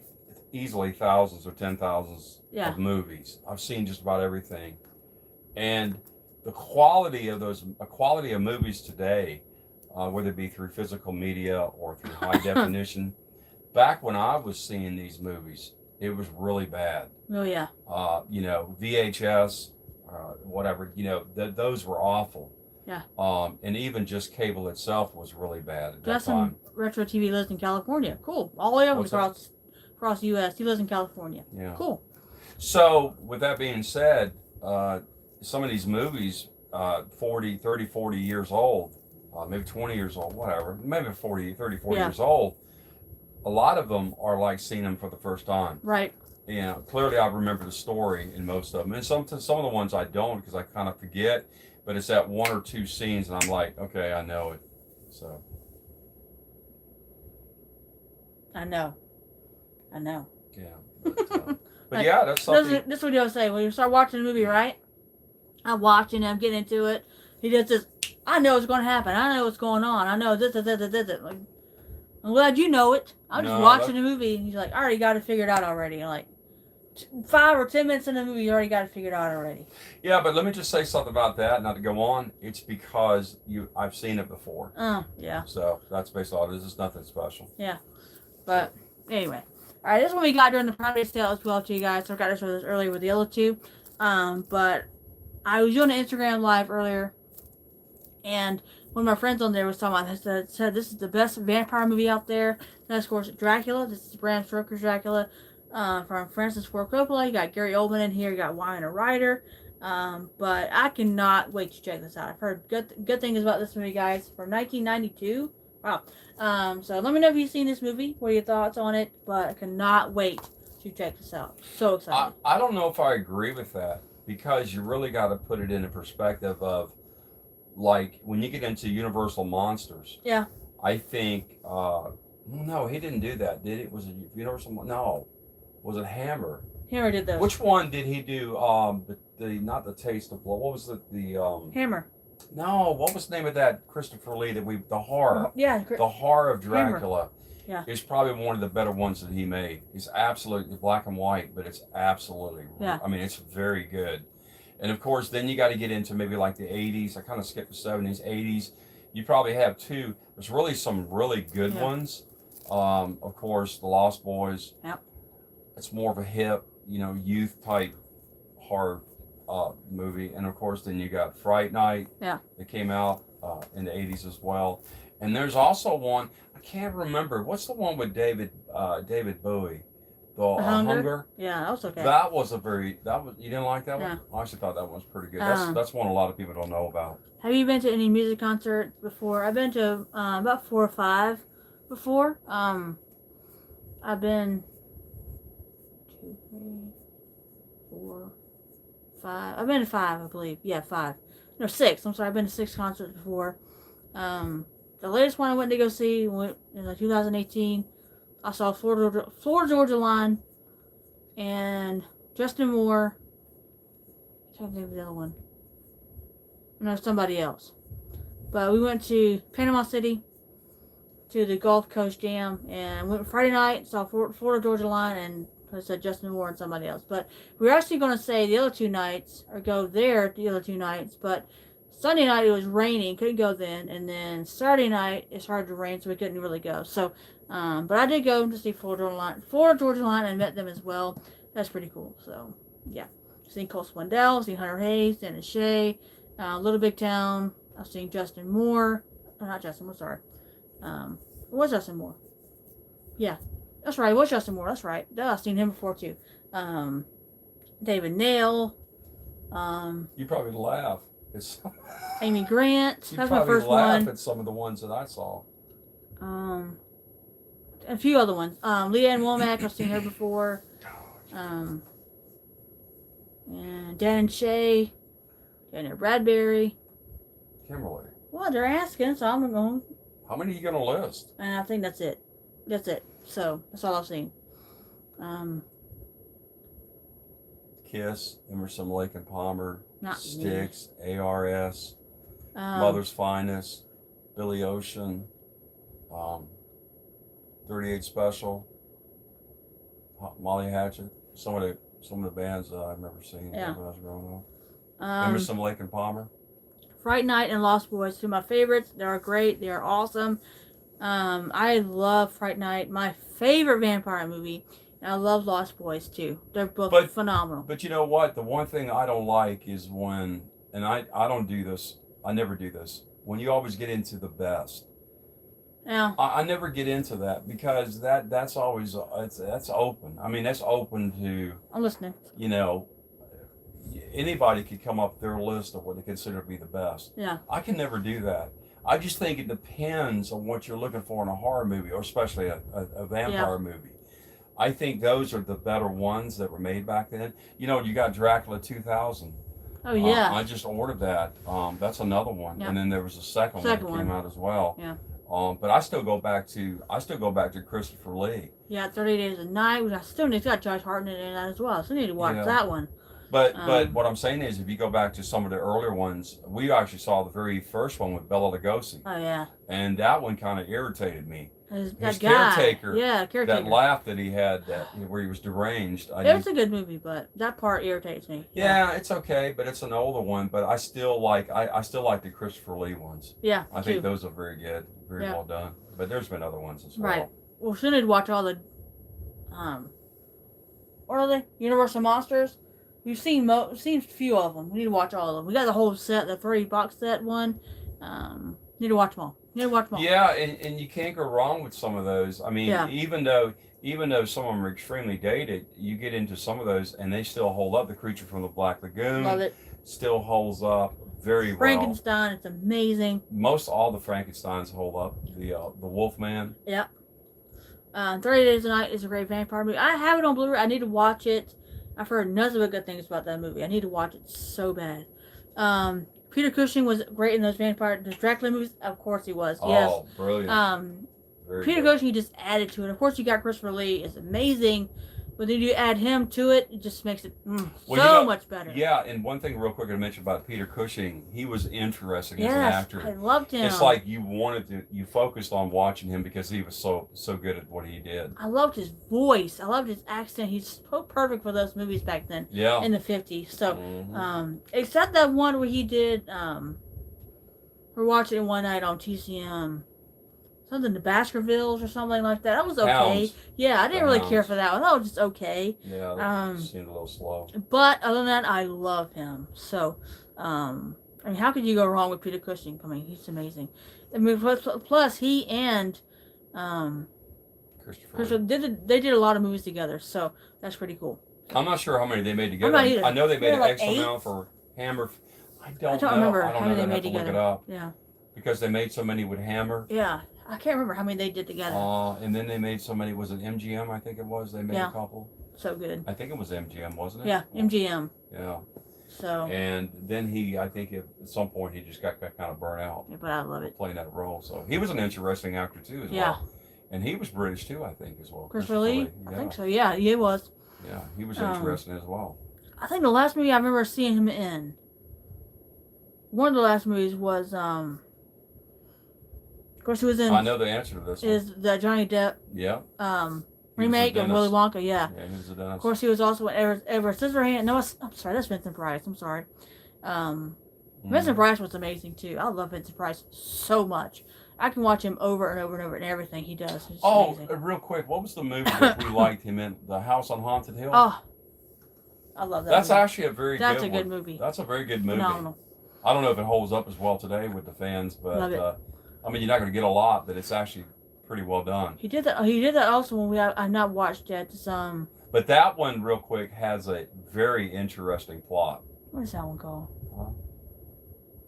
easily thousands or 10,000s Yeah. of movies. I've seen just about everything. And the quality of movies today, whether it be through physical media or through high definition, back when I was seeing these movies, it was really bad. Oh yeah. You know, VHS, whatever. You know, those were awful. Yeah. And even just cable itself was really bad at that Justin time. Retro TV lives in California. Cool. All the way over across the U.S. He lives in California. Yeah. Cool. So, with that being said, some of these movies, 40 years old, maybe 20 years old, whatever, maybe 40 years old, a lot of them are like seeing them for the first time. Right. You know, clearly I remember the story in most of them. And some of the ones I don't because I kind of forget, but it's that one or two scenes and I'm like, okay, I know it. So. I know. Yeah. But yeah, that's something. This video will say when you start watching the movie, right? I'm watching, I'm getting into it. He does this. I know what's going to happen. I know what's going on. I know this. Like, I'm glad you know it. I'm just watching the movie. And he's like, I already got it figured out already. And like 5 or 10 minutes in the movie, you already got it figured out already. Yeah, but let me just say something about that. Not to go on. It's because I've seen it before. Yeah. So that's basically all it is. It's nothing special. Yeah. But anyway. All right, this is what we got during the Prime sale as well to you guys. So I got this earlier with the other two. But I was doing an Instagram live earlier, and one of my friends on there was talking about said this is the best vampire movie out there. And of course, Dracula. This is Bram Stoker's Dracula from Francis Ford Coppola. You got Gary Oldman in here. You got Winona Ryder. But I cannot wait to check this out. I've heard good things about this movie, guys. From 1992. Wow. So let me know if you've seen this movie. What are your thoughts on it? But I cannot wait to check this out. So excited. I don't know if I agree with that because you really got to put it in a perspective of like when you get into Universal Monsters. Yeah. I think no, he didn't do that, did it? Was it Universal? No. Was it Hammer? Hammer did those. Which one did he do? The not the Taste of Blood. What was the Hammer. No, what was the name of that Christopher Lee the horror? Yeah. The Horror of Dracula. Yeah. Is probably one of the better ones that he made. It's absolutely black and white, but it's absolutely, I mean, it's very good. And of course, then you got to get into maybe like the 80s. I kind of skipped the 70s, 80s. You probably have two. There's really some really good ones. Of course, The Lost Boys. Yep. It's more of a hip, youth type horror movie. And of course, then you got Fright Night. Yeah. That came out in the 80s as well. And there's also one, I can't remember. What's the one with David Bowie? The Hunger? Yeah, that was okay. You didn't like that one? Yeah. I actually thought that one was pretty good. That's one a lot of people don't know about. Have you been to any music concerts before? I've been to about 4 or 5 before. I've been 2, 3, 4, 5. I've been to 5, I believe. Yeah, 5. No, 6. I'm sorry. I've been to 6 concerts before. The latest one I went to go see in 2018. I saw Florida Georgia Line and Justin Moore. I can't think of the other one. No, somebody else. But we went to Panama City to the Gulf Coast Jam and went Friday night, saw Florida Georgia Line and I said Justin Moore and somebody else. But we were actually going to say the other 2 nights or go there the other 2 nights, but Sunday night it was raining, couldn't go then, and then Saturday night it started to rain, so we couldn't really go. So, but I did go to see Florida Georgia Line, and met them as well. That's pretty cool. So, yeah, seen Cole Swindell, seen Hunter Hayes, Dennis Shea, Little Big Town. I've seen Justin Moore. Not Justin Moore, sorry. It was Justin Moore. Yeah, that's right. It was Justin Moore. That's right. I've seen him before too. David Nail. You probably laugh. Amy Grant. You That's my probably first laugh one. at some of the ones that I saw. a few other ones. Leanne Womack, I've seen her before. And Dan and Shay, Daniel Bradbury. Kimberly. Well, they're asking, so I'm going. How many are you gonna list? And I think that's it. That's it. So that's all I've seen. Kiss, Emerson, Lake and Palmer, Not Styx, ARS, me. Mother's Finest, Billy Ocean, 38 Special, Molly Hatchet. Some of the bands that I remember seeing when I was growing up. Emerson, Lake and Palmer. Fright Night and Lost Boys, two of my favorites. They are great. They are awesome. I love Fright Night. My favorite vampire movie. And I love Lost Boys too. They're both phenomenal. But you know what? The one thing I don't like is when, and I don't do this. I never do this. When you always get into the best. Yeah. I never get into that because that's always that's open. I mean, that's open to. I'm listening. You know, anybody could come up with their list of what they consider to be the best. Yeah. I can never do that. I just think it depends on what you're looking for in a horror movie, or especially a vampire movie. I think those are the better ones that were made back then. You know, you got Dracula 2000. Oh yeah. I just ordered that. That's another one, Yep. and then there was a second one that came out as well. Yeah. But I still go back to Christopher Lee. Yeah, 30 Days a Night, which I still need. It's got Josh Hartnett in that as well. So I need to watch that one. But what I'm saying is, if you go back to some of the earlier ones, we actually saw the very first one with Bela Lugosi. Oh yeah. And that one kind of irritated me. His caretaker. Yeah, caretaker. That laugh that he had, where he was deranged. It's a good movie, but that part irritates me. Yeah, it's okay, but it's an older one. But I still like the Christopher Lee ones. Yeah, I think those are very good, very well done. But there's been other ones as well. Right. Well, we need to watch all the, what are they? Universal Monsters. We've seen a few of them. We need to watch all of them. We got the whole set, the 3-box set one. Need to watch them all. Yeah, and you can't go wrong with some of those. I mean, even though some of them are extremely dated, you get into some of those and they still hold up. The Creature from the Black Lagoon Love it. Still holds up very well. Frankenstein, it's amazing. Most all the Frankensteins hold up. The Wolfman. Yep. 30 Days a Night is a great vampire movie. I have it on Blu-ray. I need to watch it. I've heard nothing but good things about that movie. I need to watch it so bad. Peter Cushing was great in those Dracula movies. Of course he was. Yes. Oh, brilliant. Peter Cushing just added to it. Of course you got Christopher Lee. It's amazing. But then you add him to it, it just makes it much better. Yeah, and one thing real quick to mention about Peter Cushing, he was interesting as an actor. I loved him. It's like you focused on watching him because he was so good at what he did. I loved his voice. I loved his accent. He's so perfect for those movies back then. Yeah. In the 50s. So, except that one where he did, we're watching it one night on TCM. Something, the Baskervilles or something like that. That was okay. Hounds. Yeah, I didn't really care for that one. That was just okay. Yeah, that seemed a little slow. But other than that, I love him. So, I mean, how could you go wrong with Peter Cushing? I mean, he's amazing. I mean, plus he and Christopher they did a lot of movies together. So that's pretty cool. I'm not sure how many they made together. I know they made an X amount for Hammer. I don't remember how many they I'd made have to together. Look it up. Yeah. Because they made so many with Hammer. Yeah. I can't remember how many they did together. And then they made so many. Was it MGM? I think it was. They made a couple. So good. I think it was MGM, wasn't it? Yeah, MGM. Yeah. So. And then I think at some point he just got kind of burnt out. Yeah, but I love it. Playing that role. So he was an interesting actor too as well. And he was British too, I think, as well. Christopher Lee? Yeah. I think so. Yeah, he was. Yeah, he was interesting as well. I think the last movie I remember seeing him in, one of the last movies was of course, he was in. I know the answer to this. Is the Johnny Depp? Yeah. Remake of Willy Wonka. Yeah. Yeah, he was a dentist. Of course, he was also in Edward Scissorhands. No, I'm sorry, that's Vincent Price. I'm sorry. Vincent Price was amazing too. I love Vincent Price so much. I can watch him over and over and over and everything he does. It's amazing. Real quick, what was the movie that we liked him in? The House on Haunted Hill. Oh, I love that. That's movie. actually a very. That's good a good one. movie. That's a very good movie. Phenomenal. I don't know if it holds up as well today with the fans, but Love it. I mean, you're not going to get a lot, but it's actually pretty well done. He did that. He did that also when I've not watched yet. It's, But that one, real quick, has a very interesting plot. What is that one called?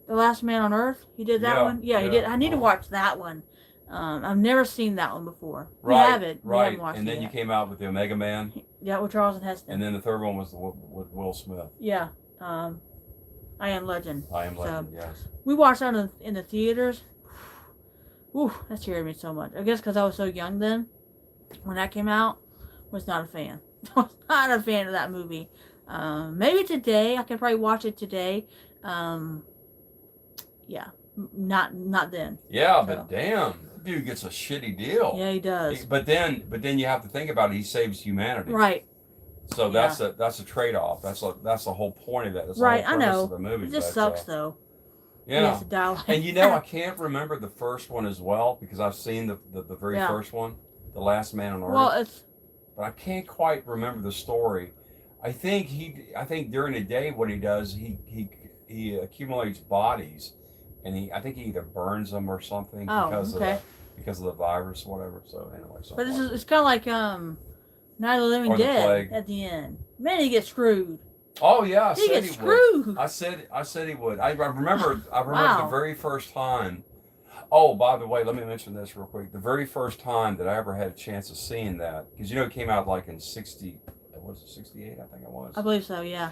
The Last Man on Earth. He did that one. Yeah, he did. I need to watch that one. I've never seen that one before. Right, We haven't. We haven't watched and it then you yet. came out with the Omega Man. Yeah, with Charles and Heston. And then the third one was with Will Smith. Yeah. I Am Legend. I Am Legend, yes. We watched that in the theaters. Ooh, that scared me so much. I guess because I was so young then. When that came out, was not a fan. I was not a fan of that movie. Maybe today. I could probably watch it today. Yeah. Not then. Yeah, so. But damn. Dude gets a shitty deal. Yeah, he does. But then you have to think about it. He saves humanity. Right. So that's a trade-off. That's the whole point of that. That's right. The whole I know. of the movie. It just sucks though. Yeah. Like and you know, I can't remember the first one as well because I've seen the very first one, The Last Man on Earth. Well, but I can't quite remember the story. I think during the day what he does, he accumulates bodies, and I think he either burns them or something because of the virus, whatever. So anyway, but it's kind of like Night of the Living Dead at the end. Man, he gets screwed. Oh yeah, he gets screwed. Would. I said he would. I remember the very first time. Oh, by the way, let me mention this real quick. The very first time that I ever had a chance of seeing that, because it came out like in 68, I think it was. I believe so, yeah.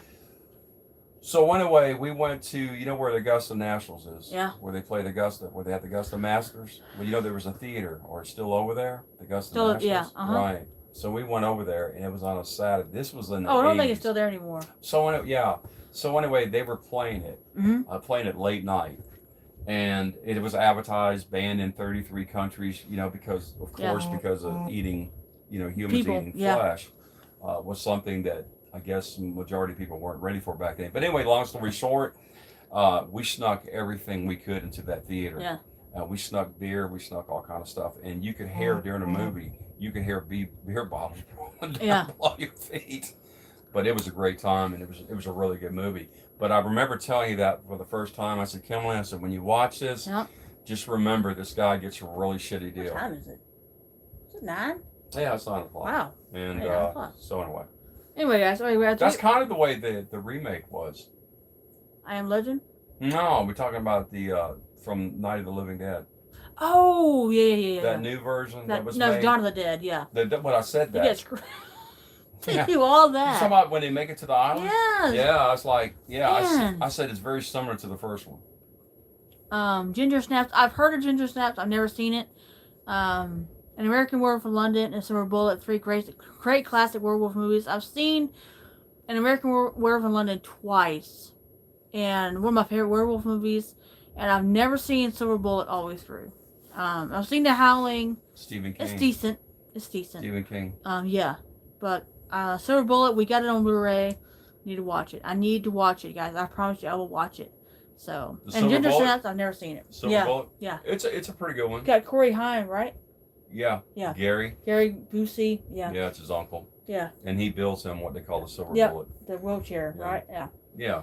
So anyway, we went to, where the Augusta Nationals is? Yeah. Where they play where they had the Augusta Masters. Well, there was a theater, or it's still over there, the Augusta Nationals. Yeah, Right. So we went over there, and it was on a Saturday. This was in the 80s. I don't think it's still there anymore. So anyway, they were playing it, playing it late night. And it was advertised, banned in 33 countries, because of eating, humans eating flesh, was something that I guess the majority of people weren't ready for back then. But anyway, long story short, we snuck everything we could into that theater. Yeah. We snuck beer, we snuck all kind of stuff. And you could hear during the movie, beer bottles rolling down below your feet. But it was a great time, and it was a really good movie. But I remember telling you that for the first time. I said, Kimberly, I said, when you watch this, just remember this guy gets a really shitty deal. What time is it? Is it 9? Yeah, it's 9 o'clock. Wow. And so anyway. Anyway, guys, that's kind of the way the remake was. I Am Legend? No, we're talking about the from Night of the Living Dead. Oh, yeah. That new version that was made. No, Dawn of the Dead, yeah. When I said that. He gets they do all that. You talking about when they make it to the island? Yes. Yeah, I was like, I said it's very similar to the first one. Ginger Snaps. I've heard of Ginger Snaps. I've never seen it. An American Werewolf in London and Silver Bullet, 3 great classic werewolf movies. I've seen An American Werewolf in London twice, and one of my favorite werewolf movies. And I've never seen Silver Bullet all the way through. I've seen The Howling. Stephen King. It's decent. Stephen King. Yeah, but Silver Bullet, we got it on Blu-ray. Need to watch it. I need to watch it, guys. I promise you, I will watch it. So, and Ginger Snaps, I've never seen it. Silver Bullet? Yeah. It's a pretty good one. Got Corey Haim, right? Yeah. Gary Busey. Yeah. Yeah, it's his uncle. Yeah. And he builds him what they call the Silver Bullet. The wheelchair, right? Yeah. Yeah.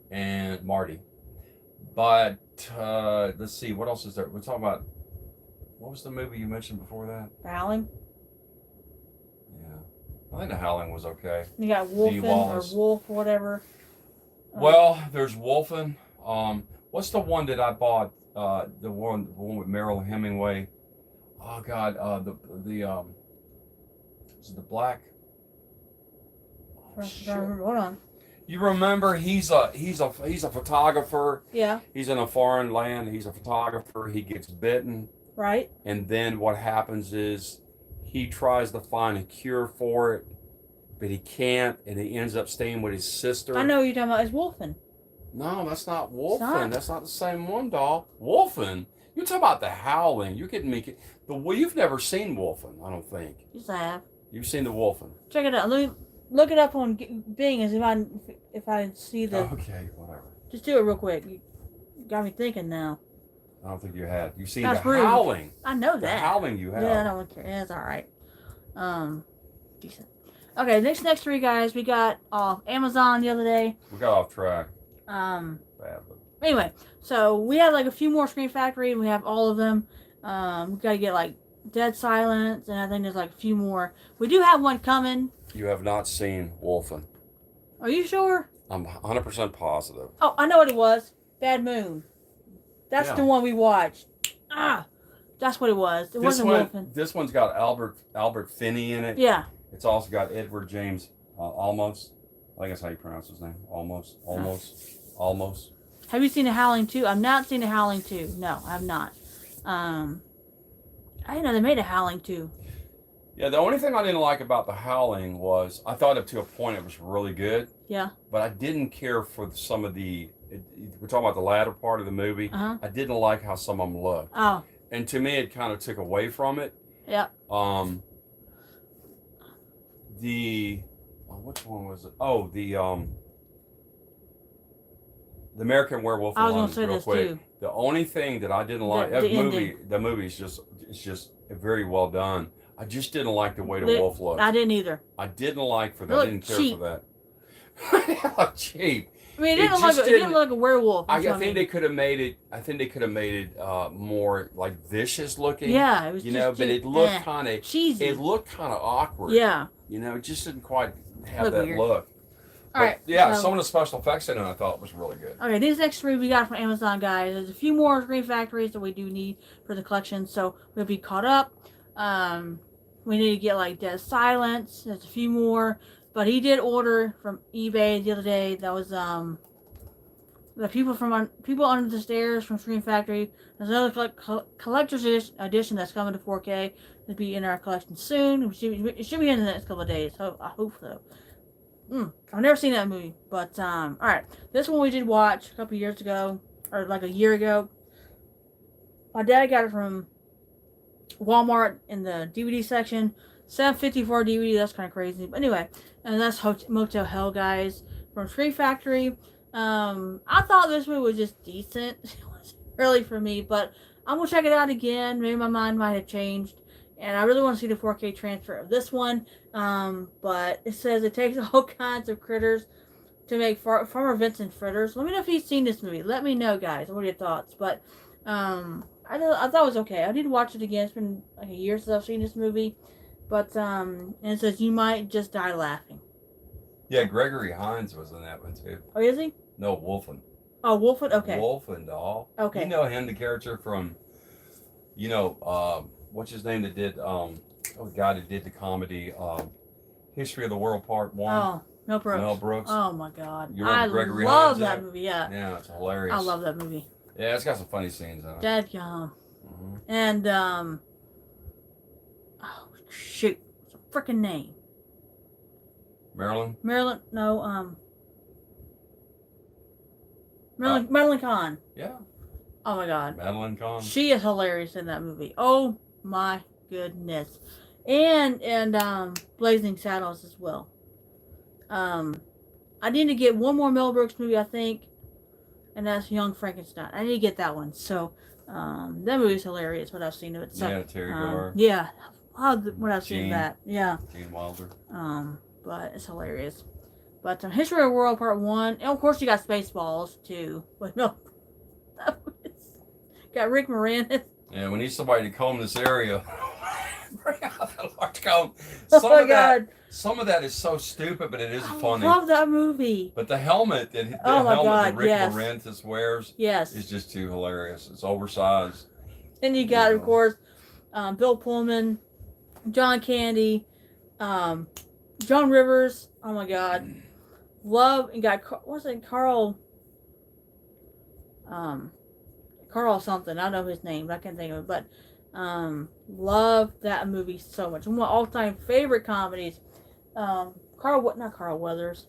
And Marty. But let's see, what else is there? We're talking about, what was the movie you mentioned before that? The Howling. I think The Howling was okay. You got Wolfen or Wolf, whatever. Well, there's Wolfen. What's the one that I bought? The one with Meryl Hemingway. Oh God, is it the black? Hold on. You remember he's a photographer. Yeah. He's in a foreign land. He's a photographer. He gets bitten. Right. And then what happens is he tries to find a cure for it, but he can't, and he ends up staying with his sister. I know what you're talking about. It's Wolfen. No, that's not Wolfen. That's not the same one, doll. Wolfen? You're talking about The Howling. You're getting me. You've never seen Wolfen, I don't think. Yes, I have. You've seen the Wolfen. Check it out. Let me look it up on Bing as if I see the. Okay, whatever. Just do it real quick. You got me thinking now. I don't think you have. You've seen That's The Howling. I know that. The Howling you have. Yeah, I don't care. Yeah, it's all right. Decent. Okay, next 3 guys we got off Amazon the other day. We got off track. Badly. Anyway, so we have like a few more Scream Factory, and we have all of them. We gotta get like Dead Silence, and I think there's like a few more. We do have one coming. You have not seen Wolfen. Are you sure? I'm 100% positive. Oh, I know what it was. Bad Moon. That's the one we watched. That's what it was. It wasn't Wolfen. This one's got Albert Finney in it. Yeah. It's also got Edward James Olmos. I think that's how you pronounce his name. Almost. Have you seen The Howling 2? I've not seen The Howling 2. No, I have not. I didn't know they made a Howling 2. Yeah, the only thing I didn't like about The Howling was I thought up to a point it was really good. Yeah. But I didn't care for some of the. We're talking about the latter part of the movie. Uh-huh. I didn't like how some of them looked. Oh. And to me, it kind of took away from it. Yeah. Which one was it? Oh, the American Werewolf in London, real quick. Too. The only thing that I didn't like, the movie is just very well done. I just didn't like the way the wolf looked. I didn't either. I didn't like for that. I didn't care cheap. for that. Cheap. I mean, it didn't look like a werewolf. I think they could have made it. I think they could have made it more like vicious looking. Yeah, it was but it looked kind of cheesy. It looked kind of awkward. Yeah. It just didn't quite have that weird. look. All right. Yeah, some of the special effects in it I thought was really good. Okay, these next three we got from Amazon, guys. There's a few more Scream Factories that we do need for the collection, so we'll be caught up. We need to get like Dead Silence. There's a few more, but he did order from eBay the other day. That was the people under the stairs from Scream Factory. There's another collector's edition that's coming to 4K. It'll be in our collection soon. It should be in the next couple of days. So I hope so. I've never seen that movie, but all right. This one we did watch a couple years ago, or like a year ago. My dad got it from Walmart in the DVD section. $7.50 for a DVD. That's kind of crazy, but anyway. And that's Motel Hell, guys, from Scream Factory. I thought this movie was just decent. It was early for me, but I'm gonna check it out again. Maybe my mind might have changed. And I really want to see the 4K transfer of this one. But it says it takes all kinds of critters to make Farmer Vincent fritters. Let me know if you've seen this movie. Let me know, guys. What are your thoughts? But I thought it was okay. I need to watch it again. It's been like a year since I've seen this movie. But and it says you might just die laughing. Yeah, Gregory Hines was in that one too. Oh, is he? No, Wolfen. Oh, Wolfen? Okay. Wolfendahl. Okay. You know him, the character from, what's his name that did, the guy that did the comedy, History of the World Part 1. Oh, Mel Brooks. Mel Brooks. Oh, my God. You remember Gregory love Hines that movie, yeah. Yeah, it's hilarious. I love that movie. Yeah, it's got some funny scenes in it. Dadgum. Mm-hmm. And, oh, shoot. What's her freaking name? Marilyn? No, Madeline Kahn. Yeah. Oh my God. Madeline Kahn. She is hilarious in that movie. Oh my goodness. And Blazing Saddles as well. I need to get one more Mel Brooks movie, I think, and that's Young Frankenstein. I need to get that one. So that movie is hilarious. What I've seen of it. So, yeah, Terry Garr. Yeah, what I've seen of that. Yeah. Gene Wilder. But it's hilarious. But History of the World Part 1. And of course you got Spaceballs too. But no. Got Rick Moranis. Yeah, we need somebody to comb this area. Bring out that large comb. Some of that is so stupid, but it is funny. I love that movie. But the helmet that Rick Moranis wears is just too hilarious. It's oversized. Then you got, of course, Bill Pullman, John Candy, Joan Rivers. Oh my God. Love, and got, what's it, Carl something. I don't know his name, but I can't think of it. But love that movie so much. One of my all-time favorite comedies. Not Carl Weathers.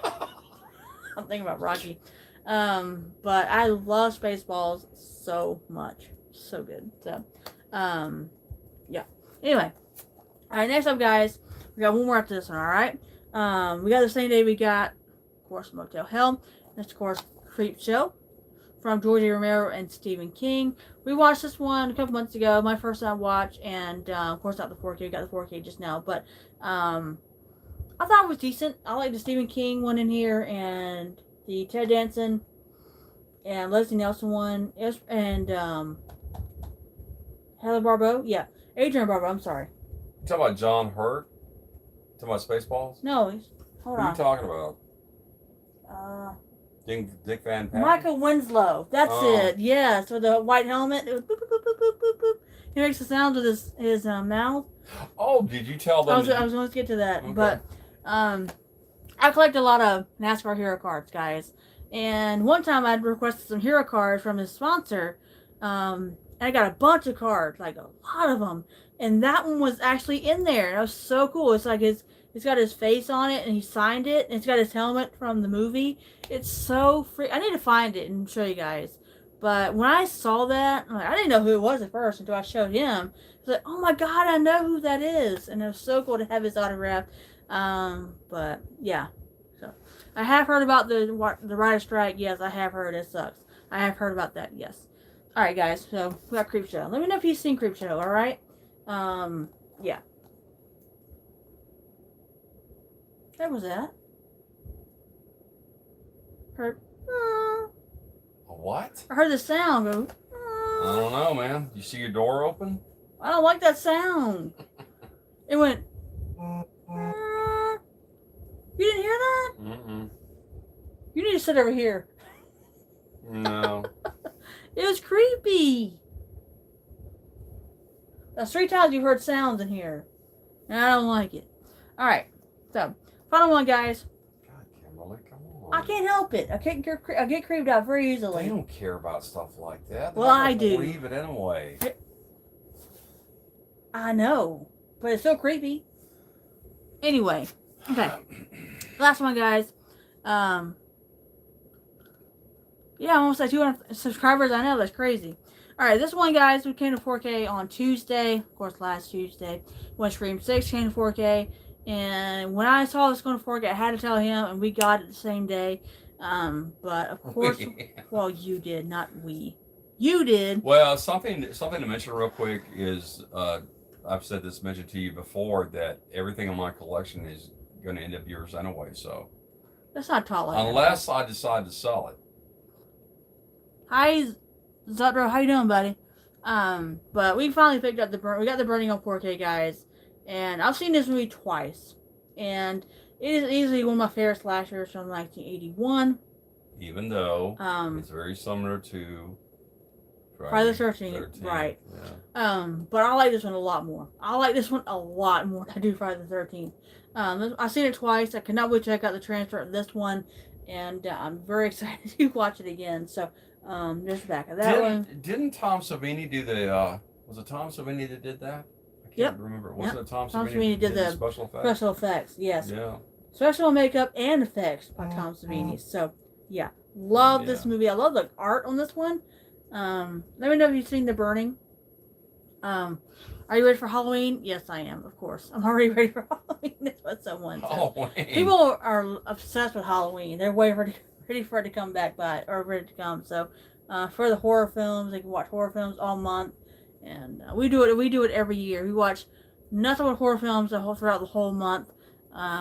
I'm thinking about Rocky. But I love Spaceballs so much. So good. So, yeah. Anyway. Alright, next up, guys. We got one more after this one, alright? We got the same day we got, of course, Motel Hell. That's, of course, Creep Show from George A. Romero and Stephen King. We watched this one a couple months ago. My first time watch, and of course not the 4K. We got the 4K just now, but I thought it was decent. I like the Stephen King one in here, and the Ted Danson and Leslie Nielsen one, and Heather Barbeau. Yeah, Adrian Barbeau. I'm sorry. You talking about John Hurt? Talking about Spaceballs? No, hold on. Who are you talking about? Dick Van Patten? Michael Winslow. That's it. Yeah. So the white helmet. It was boop, boop, boop, boop, boop, boop, boop. He makes the sound with his mouth. Oh, did you tell them? I was going to get to that, Okay. but I collect a lot of NASCAR hero cards, guys. And one time I'd requested some hero cards from his sponsor, and I got a bunch of cards, like a lot of them. And that one was actually in there. And it was so cool. It's like it's got his face on it, and he signed it, and it's got his helmet from the movie. It's so free. I need to find it and show you guys. But when I saw that, I didn't know who it was at first until I showed him. I was like, oh my God, I know who that is. And it was so cool to have his autograph. But yeah. So I have heard about the writer strike. Yes, I have heard it sucks. I have heard about that. Yes. All right, guys. So we got Creepshow. Let me know if you've seen Creepshow. All right. Yeah. That was that. Heard. A what? I heard the sound go. I don't know, man. You see your door open? I don't like that sound. It went. You didn't hear that? Mm-mm. You need to sit over here. No. It was creepy. That's 3 times you've heard sounds in here. And I don't like it. Alright. So, final one, guys. God, Kimberly, come on. I can't help it. I get creeped out very easily. They don't care about stuff like that. Well, I do. Believe it anyway. I know. But it's still creepy. Anyway. Okay. Last one, guys. Yeah, I'm almost at 200 subscribers. I know, that's crazy. Alright, this one, guys, we came to 4K on Tuesday. Of course, last Tuesday. When Scream 6 came to 4K. And when I saw this going to 4K, I had to tell him, and we got it the same day. But, of course, well, you did, not we. You did. Well, something to mention real quick is, I've said this, mentioned to you before, that everything in my collection is going to end up yours anyway, so. That's not tall like unless I decide to sell it. Hi, Zutro, how you doing, buddy? But we finally picked up we got the Burning on 4K, guys, and I've seen this movie twice, and it is easily one of my favorite slashers from 1981. Even though it's very similar to Friday the 13th, right? Yeah. But I like this one a lot more. I like this one a lot more than I do Friday the 13th. I've seen it twice. I cannot wait to check out the transfer of this one, and I'm very excited to watch it again. So. Just back of that one. Didn't Tom Savini do the? Was it Tom Savini that did that? I can't remember. Wasn't it Tom Savini did the special effects? Special effects, yes. Yeah. Special makeup and effects by Tom Savini. So, yeah, love this movie. I love the art on this one. Let me know if you've seen The Burning. Are you ready for Halloween? Yes, I am. Of course, I'm already ready for Halloween. That's what someone said. Halloween. People are obsessed with Halloween. They're waiting for it to come back by, or ready to come. So for the horror films, they can watch horror films all month, and we do it every year. We watch nothing but horror films throughout the whole month.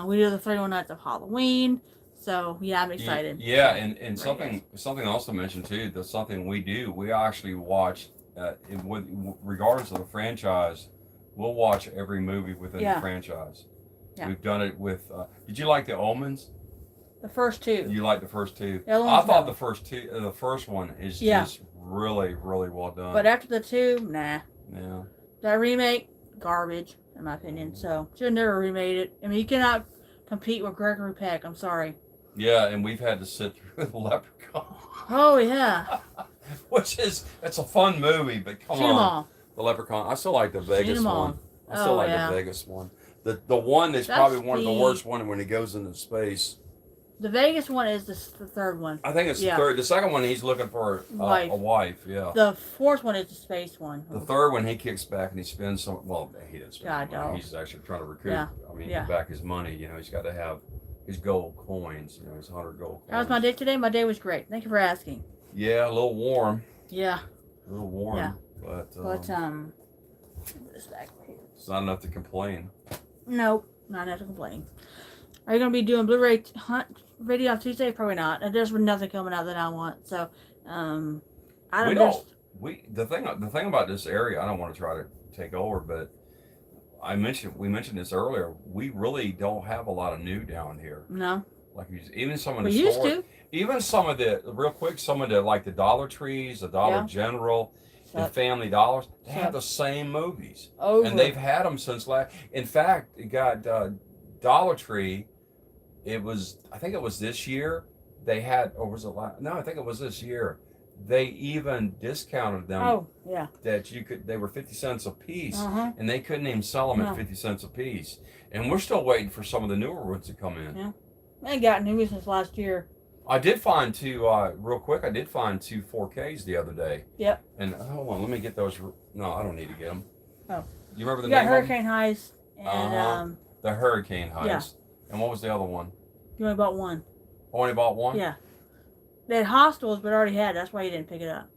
We do the 31 Nights of Halloween. So yeah, I'm excited. Yeah, and something else to mention too. That's something we do. We actually watch, regardless of the franchise, we'll watch every movie within the franchise. Yeah. We've done it with. Did you like The Omens? The first two. You like the first two? I thought the first one is just really, really well done. But after the two, nah. Yeah. That remake, garbage, in my opinion. So, should have never remade it. I mean, you cannot compete with Gregory Peck. I'm sorry. Yeah, and we've had to sit through The Leprechaun. Oh, yeah. It's a fun movie, but come Seen them all. The Leprechaun. I still like the Vegas one. I still like the Vegas one. The one that's probably one of the worst one when he goes into space. The Vegas one is the third one. I think it's the third. The second one, he's looking for a wife. Yeah. The fourth one is the space one. The third one, he kicks back and he spends some. Well, he doesn't spend money. He's actually trying to recoup. Yeah. I mean, back his money. You know, he's got to have his gold coins. You know, his 100 gold coins. How was my day today? My day was great. Thank you for asking. Yeah, a little warm. Yeah. A little warm. Yeah. But this back here. It's not enough to complain. Nope, not enough to complain. Are you gonna be doing Blu-ray hunt video on Tuesday? Probably not. There's nothing coming out that I want. So, I don't know. The thing about this area, I don't want to try to take over, but we mentioned this earlier. We really don't have a lot of new down here. No. like even some of the We used stores, to. even some of the real quick, some of the like the Dollar Trees, the Dollar Yeah. General, and Suck. Family Dollars, they have Suck. the same movies, Over. and they've had them since last. In fact, it got Dollar Tree. I think it was this year. They had, or was it last? No, I think it was this year. They even discounted them. Oh, yeah. That they were 50 cents a piece, Uh-huh. and they couldn't even sell them No. at 50 cents a piece. And we're still waiting for some of the newer ones to come in. Yeah. I ain't got new since last year. I did find real quick, I did find two 4Ks the other day. Yep. And hold on, let me get those. No, I don't need to get them. Oh. You remember the You name got Hurricane Heist and Uh-huh. The Hurricane Heist. Yeah. And what was the other one? you only bought one. Only bought one? Yeah. They had Hostels, but already had. That's why you didn't pick it up.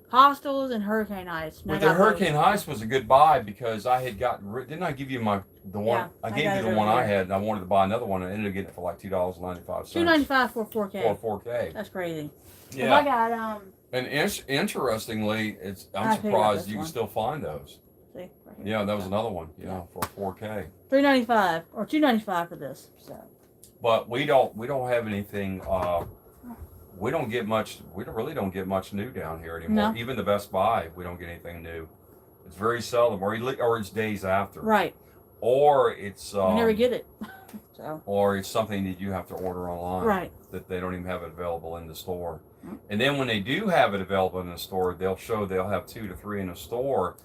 Hostels and Hurricane Heist. But the Hurricane Heist was a good buy because I had didn't I give you the one? Yeah, I I gave got you it the over one I here. had, and I wanted to buy another one, and I ended up getting it for like $2.95. $2.95 for 4K. For 4K. That's crazy. Yeah. If I got And interestingly, I'm I picked up surprised this you can one. still find those. see right here. Yeah, that was another one. Yeah, for 4K. $3.95 or $2.95 for this. So But we don't have anything. We don't get much. We really don't get much new down here anymore. No. Even the Best Buy, we don't get anything new. It's very seldom, or it's days after. right. Or it's We never get it. So or it's something that you have to order online. right. That they don't even have it available in the store. Mm. And then when they do have it available in the store, they'll have 2 to 3 in the store,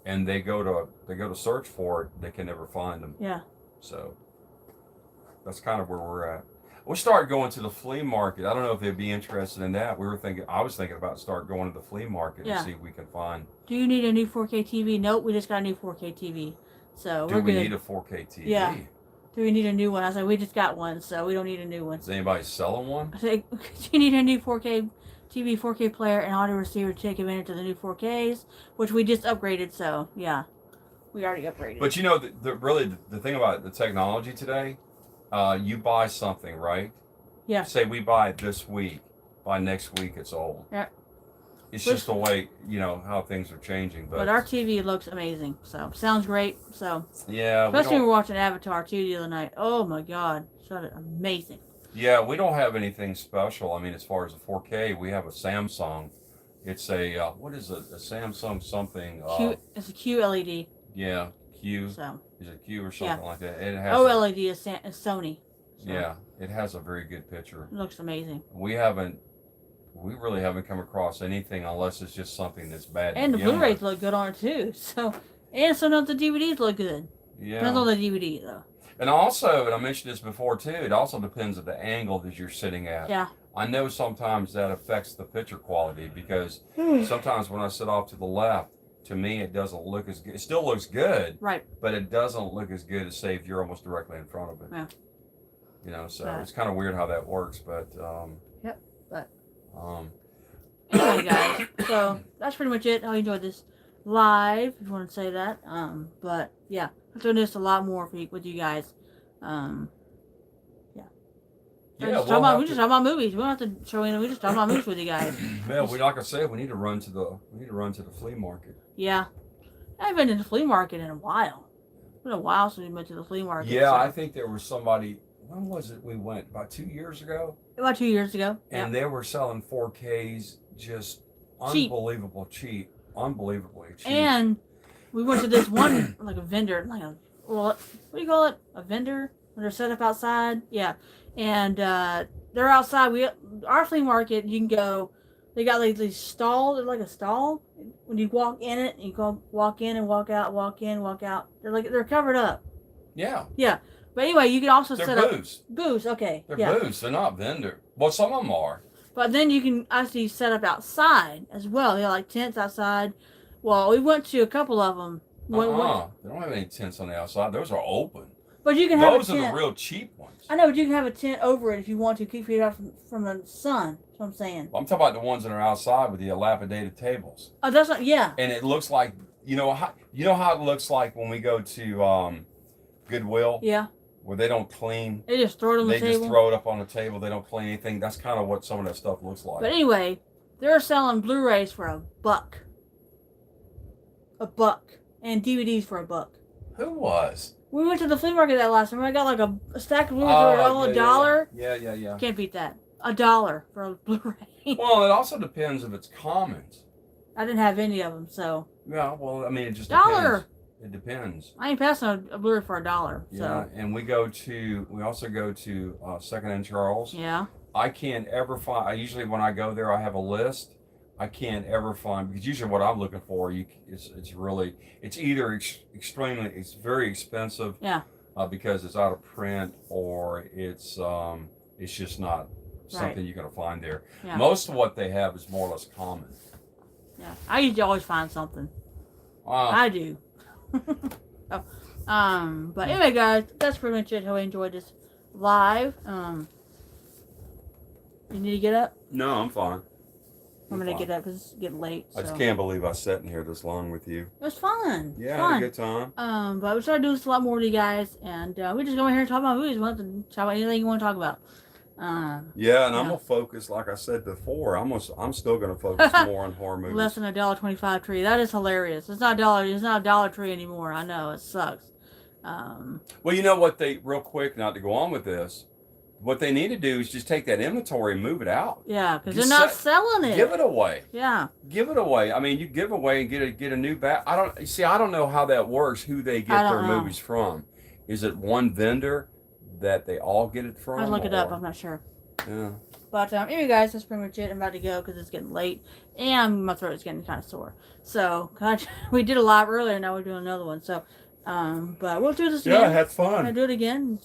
and they go to search for it. They can never find them. Yeah. So that's kind of where we're at. We started going to the flea market. I don't know if they'd be interested in that. I was thinking about start going to the flea market Yeah. and see if we can find. Do you need a new 4K TV? Nope, we just got a new 4K TV. So Do we're we good. need a 4K TV? Yeah. Do we need a new one? I said we just got one, so we don't need a new one. Is anybody selling one? I said, do you need a new 4K TV, 4K player, and audio receiver to take advantage of the new 4Ks, which we just upgraded. So yeah, we already upgraded. But you know, the thing about the technology today, you buy something, right? Yeah. Say we buy it this week. By next week, it's old. Yeah. It's just the way, how things are changing. But our TV looks amazing. So sounds great. So yeah, especially when we were watching Avatar 2 the other night. Oh my God, sounded amazing. Yeah, we don't have anything special. I mean, as far as the 4K, we have a Samsung. It's a what is it? A Samsung something. It's a QLED. Yeah, Q. So Is it Q or something like that? It has. OLED is Sony. So Yeah, it has a very good picture. it looks amazing. We really haven't come across anything unless it's just something that's bad. to And the begin with. Blu-rays look good on it too. So and sometimes the DVDs look good. Depends on Yeah. the DVD though. And also, and I mentioned this before too, it also depends on the angle that you're sitting at. Yeah. I know sometimes that affects the picture quality because sometimes when I sit off to the left, to me it doesn't look as good. It still looks good, Right. but it doesn't look as good as say if you're almost directly in front of it. Yeah. So Right. it's kind of weird how that works, but Yep. But um, anyway, guys. So that's pretty much it. I enjoyed this live, if you want to say that. But yeah, I'm doing this a lot more with you guys. yeah, We just talk about movies. We don't have to show any. We just talk about movies with you guys. yeah, like I said, we need to run to the flea market. Yeah, I haven't been to the flea market in a while. It's been a while since we went to the flea market. Yeah, so. I think there was somebody. When was it we went? About 2 years ago. About 2 years ago. And they were selling 4Ks just unbelievably cheap. And we went to this one, like a vendor, what do you call it? A vendor? When they're set up outside? Yeah. And they're outside. Our flea market, you can go, they got like these stalls, like a stall. When you walk in it, you go walk in and walk out, walk in, walk out. They're covered up. Yeah. Yeah. But anyway, you can also set up booths. Booths, okay. They're booths. They're not vendor. Well, some of them are. But then you can actually set up outside as well. They have like tents outside. Well, we went to a couple of them. They don't have any tents on the outside. Those are open. But you can have Those a tent. are the real cheap ones. I know, but you can have a tent over it if you want to keep it out from the sun. That's what I'm saying. Well, I'm talking about the ones that are outside with the dilapidated tables. Oh, that's not. Yeah. And it looks like how it looks like when we go to Goodwill. Yeah. Where they don't clean. They just throw it on the table. They just throw it up on the table. They don't clean anything. That's kind of what some of that stuff looks like. But anyway, they're selling Blu-rays for $1. $1. And DVDs for $1. Who was? We went to the flea market that last time. I got like a stack of Blu-rays for all $1. Yeah. Can't beat that. $1 for a Blu-ray. Well, it also depends if it's commons. I didn't have any of them, so. Yeah, well, I mean, it just $1. depends. It depends. I ain't passing a Blu-ray for $1. Yeah, so. and we also go to Second and Charles. Yeah. I can't ever find. Usually when I go there, I have a list. I can't ever find, because usually what I'm looking for, it's either it's very expensive. Yeah. Because it's out of print, or it's just not something you're gonna find there. Yeah. Most of what they have is more or less common. Yeah. I usually always find something. I do. But anyway, guys, that's pretty much it. Hope you enjoyed this live. You need to get up? No, I'm fine. I'm gonna get up because it's getting late. So. I just can't believe I sat in here this long with you. It was fun. Yeah, fun. I had a good time. But we started doing this a lot more with you guys, and we just go in here and talk about movies. We want to talk about anything you want to talk about. I'm gonna focus, like I said before. I'm still gonna focus more on horror movies. Less than $1.25 tree. That is hilarious. It's not $1. It's not a Dollar Tree anymore. I know it sucks. Well, you know what real quick, not to go on with this. What they need to do is just take that inventory and move it out. Yeah, because they're not selling it. Give it away. Yeah. Give it away. I mean, you give away and get a new batch. I don't know how that works. Who they get their movies from? Is it one vendor that they all get it from? I'll look it up. I'm not sure. Yeah. But anyway, guys, that's pretty much it. I'm about to go because it's getting late and my throat is getting kind of sore. So we did a live earlier. Now we're doing another one. So. But we'll do this again. Yeah, I had fun. I do it again.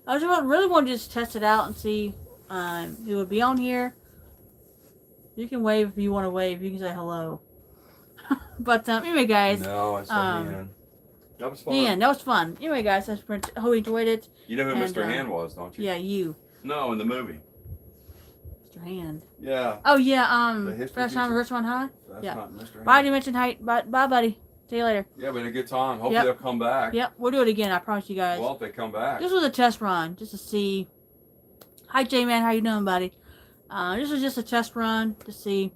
I really want to just test it out and see who would be on here. You can wave if you want to wave. You can say hello. But anyway, guys. No, I said that was fun. Yeah, that was fun. Anyway, guys, I hope you enjoyed it. You know who Mr. Hand was, don't you? Yeah, you. No, in the movie. Mr. Hand. Yeah. Oh yeah. First time Richmond High. That's not Mr. Hand. Bye, Dimension Height. Bye, buddy. See you later. Yeah, we had a good time. Hopefully they'll come back. Yep, we'll do it again. I promise you guys. Well, if they come back. This was a test run, just to see. Hi, J-Man. How you doing, buddy? This was just a test run to see.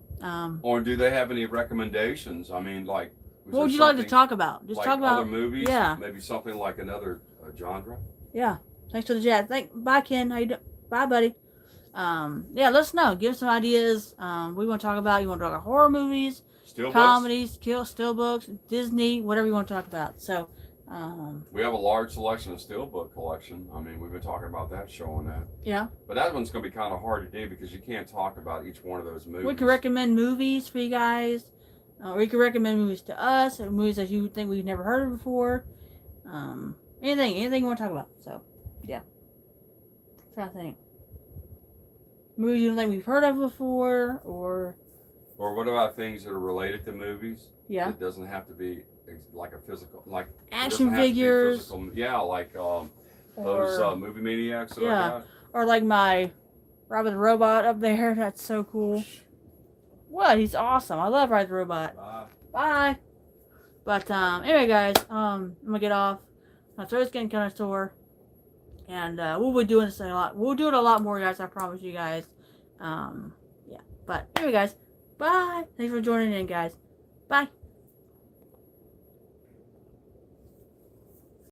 Or do they have any recommendations? I mean, like. What would you like to talk about? Just like talk about other movies. Yeah. Maybe something like another genre. Yeah. Thanks for the chat. Bye, Ken. How you doing? Bye, buddy. Yeah. Let us know. Give us some ideas. We want to talk about. You want to talk about horror movies? Still comedies, steelbooks, Disney, whatever you want to talk about. So, we have a large selection of steelbook collection. I mean, we've been talking about that, showing that. Yeah. But that one's going to be kind of hard to do because you can't talk about each one of those movies. We can recommend movies for you guys. We can recommend movies to us, or movies that you think we've never heard of before. Anything you want to talk about. So, yeah. Try to think. Movies you don't think we've heard of before, or what about things that are related to movies? Yeah. It doesn't have to be like a physical, like action figures. Yeah, like those movie maniacs that I got. Or like my Robert the Robot up there. That's so cool. What? He's awesome. I love Robert the Robot. Bye. But anyway, guys, I'm gonna get off. My throat's getting kind of sore, and we'll be doing this a lot. We'll do it a lot more, guys. I promise you guys. Yeah. But anyway, guys. Bye. Thanks for joining in, guys. Bye.